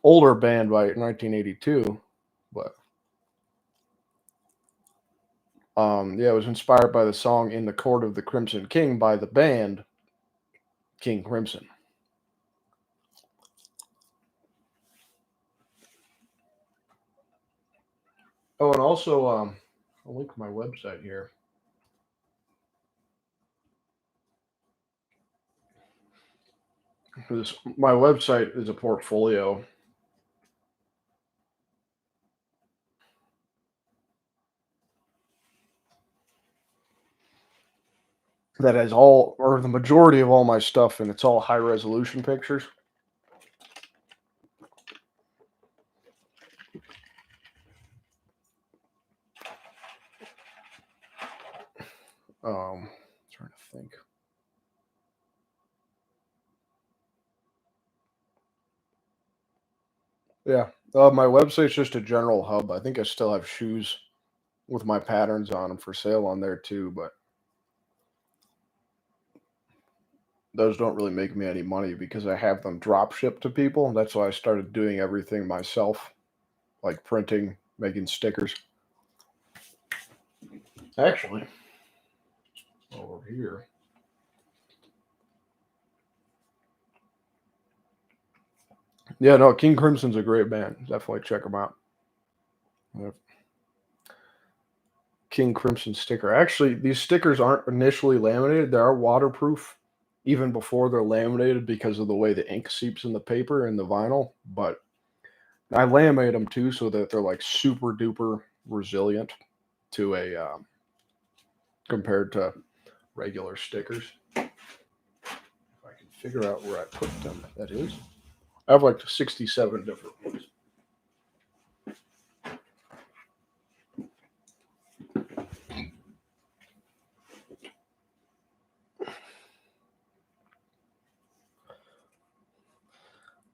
older band by 1982, but yeah, it was inspired by the song "In the Court of the Crimson King" by the band King Crimson. Oh, and also, I'll link my website here. My website is a portfolio that has all or the majority of all my stuff, and it's all high resolution pictures. Trying to think. Yeah, my website's just a general hub. I think I still have shoes with my patterns on them for sale on there too, but those don't really make me any money because I have them drop shipped to people. That's why I started doing everything myself, like printing, making stickers. Actually, over here. Yeah, no, King Crimson's a great band. Definitely check them out. Yeah. King Crimson sticker. Actually, these stickers aren't initially laminated. They are waterproof even before they're laminated because of the way the ink seeps in the paper and the vinyl. But I laminate them too so that they're like super duper resilient to a compared to regular stickers. If I can figure out where I put them, that is. I have like 67 different ones.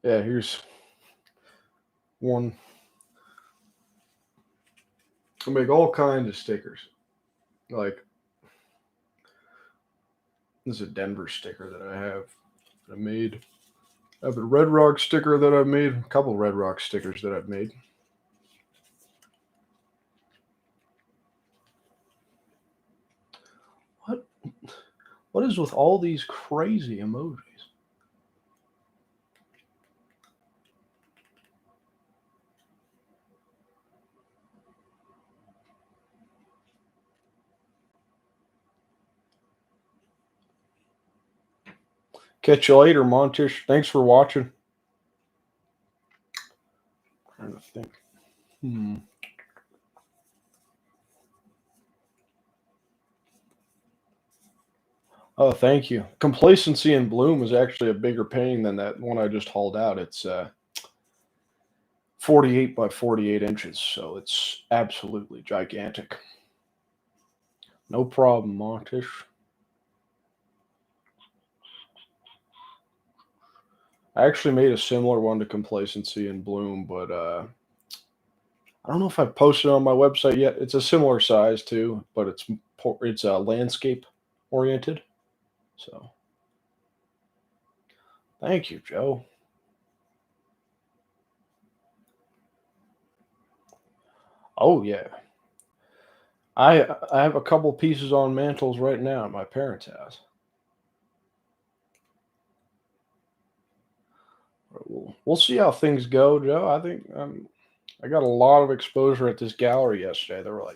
Yeah, here's one. I make all kinds of stickers. Like this is a Denver sticker that I have that I made. I have a Red Rock sticker that I've made. A couple Red Rock stickers that I've made. What is with all these crazy emojis? Catch you later, Montish. Thanks for watching. I'm trying to think. Oh, thank you. Complacency in Bloom is actually a bigger painting than that one I just hauled out. It's 48 by 48 inches, so it's absolutely gigantic. No problem, Montish. I actually made a similar one to Complacency in Bloom, but I don't know if I've posted it on my website yet. It's a similar size too, but it's landscape oriented. So, thank you, Joe. Oh yeah, I have a couple pieces on mantles right now at my parents' house. We'll see how things go, Joe. I think I got a lot of exposure at this gallery yesterday. There were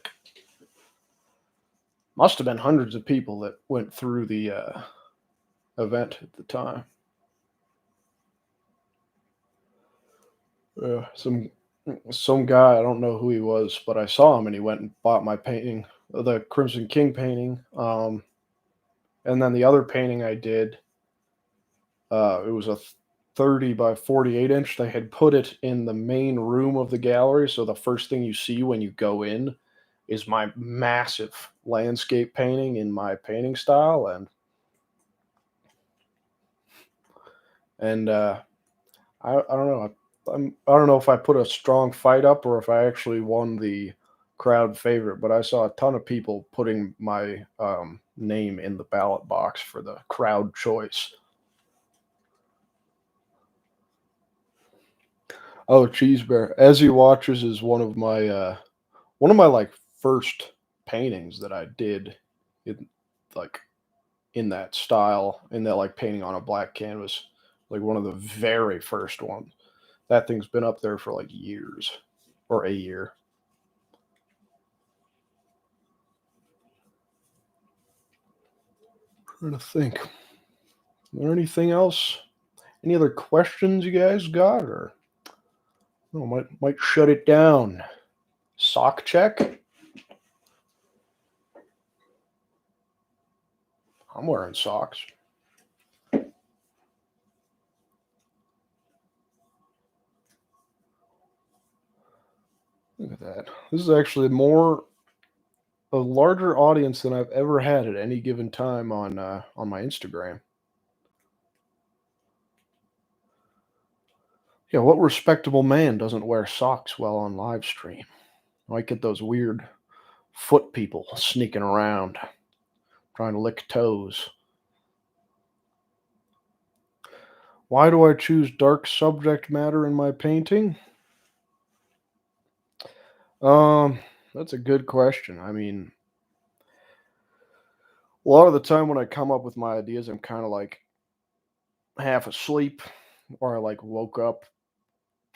must have been hundreds of people that went through the event at the time. Some guy, I don't know who he was, but I saw him and he went and bought my painting, the Crimson King painting. And then the other painting I did, it was a 30 by 48 inch. They had put it in the main room of the gallery, so the first thing you see when you go in is my massive landscape painting in my painting style, and I don't know. I don't know if I put a strong fight up or if I actually won the crowd favorite, but I saw a ton of people putting my name in the ballot box for the crowd choice. Oh, Cheese Bear. As He Watches is one of my first paintings that I did in like in that style, in that painting on a black canvas. Like one of the very first ones. That thing's been up there for years. Or a year. I'm trying to think. Is there anything else? Any other questions you guys got? Or might shut it down. Sock check? I'm wearing socks. Look at that. This is actually a larger audience than I've ever had at any given time on my Instagram. Yeah, what respectable man doesn't wear socks while on live stream? I might get those weird foot people sneaking around, trying to lick toes. Why do I choose dark subject matter in my painting? That's a good question. I mean, a lot of the time when I come up with my ideas, I'm kind of half asleep, or I woke up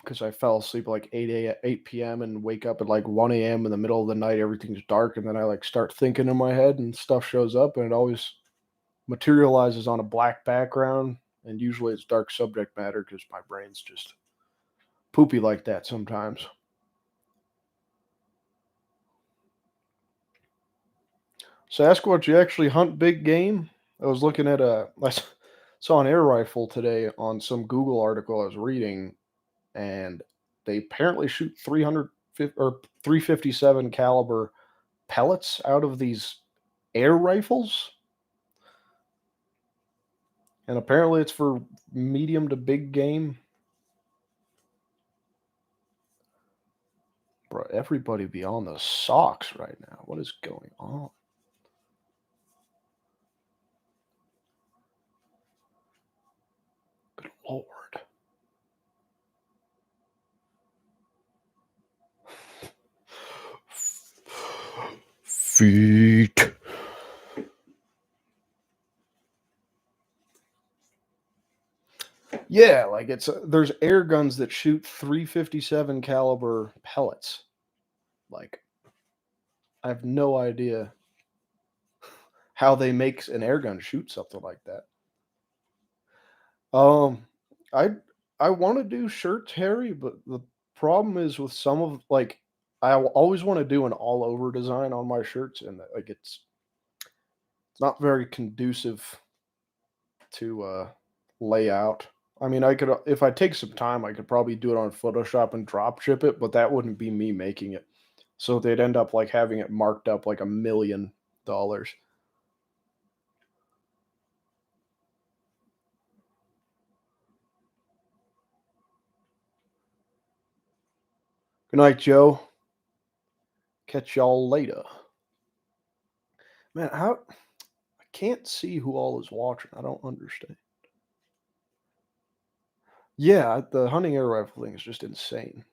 because I fell asleep at 8 p.m. and wake up at 1 a.m. in the middle of the night. Everything's dark, and then I start thinking in my head, and stuff shows up, and it always materializes on a black background. And usually it's dark subject matter because my brain's just poopy like that sometimes. Sasquatch, you actually hunt big game? I was looking at I saw an air rifle today on some Google article I was reading, and they apparently shoot 300 or 357 caliber pellets out of these air rifles. And apparently it's for medium to big game. Bro, everybody be on the socks right now. What is going on? Good Lord. feet. Yeah, like there's air guns that shoot 357 caliber pellets. Like I have no idea how they make an air gun shoot something like that. Um, I I want to do shirts, Harry, but the problem is with some of like always want to do an all over design on my shirts, and like it's not very conducive to lay out. I mean, I could if I take some time, I could probably do it on Photoshop and drop ship it, but that wouldn't be me making it. So they'd end up like having it marked up like $1 million. Good night, Joe. Catch y'all later. Man, how I can't see who all is watching. I don't understand. Yeah, the hunting air rifle thing is just insane.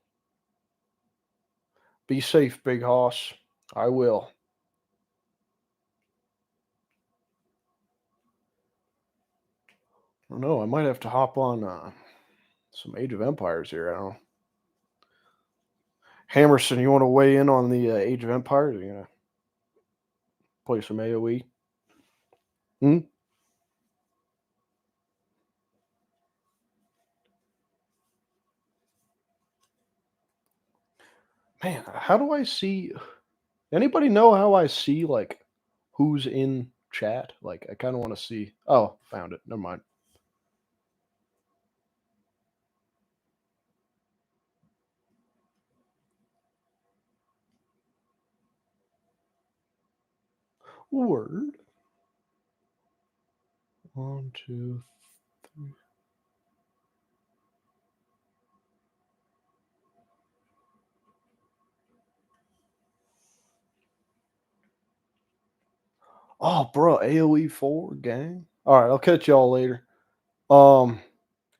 Be safe, big hoss. I will. I don't know. I might have to hop on some Age of Empires here. I don't know. Hammerson, you want to weigh in on the Age of Empires? Are you gonna play some AOE? Hmm? Man, how do I see? Anybody know how I see like who's in chat? Like, I kind of want to see. Oh, found it. Never mind. Word. 1, 2, 3. Oh, bro, AOE 4 gang. All right, I'll catch y'all later. Um,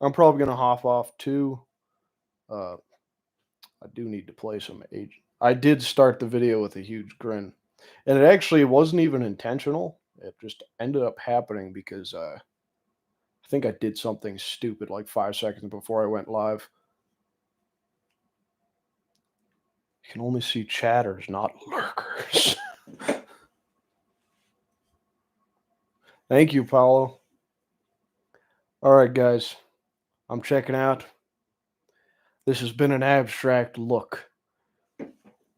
I'm probably gonna hop off too. Uh, I do need to play some Age. I did start the video with a huge grin, and it actually wasn't even intentional. It just ended up happening because I think I did something stupid like 5 seconds before I went live. You can only see chatters, not lurkers. Thank you, Paulo. All right, guys, I'm checking out. This has been an abstract look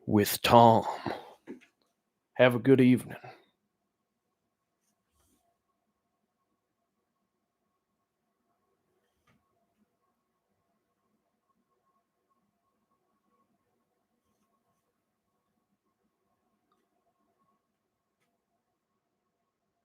with Tom. Have a good evening.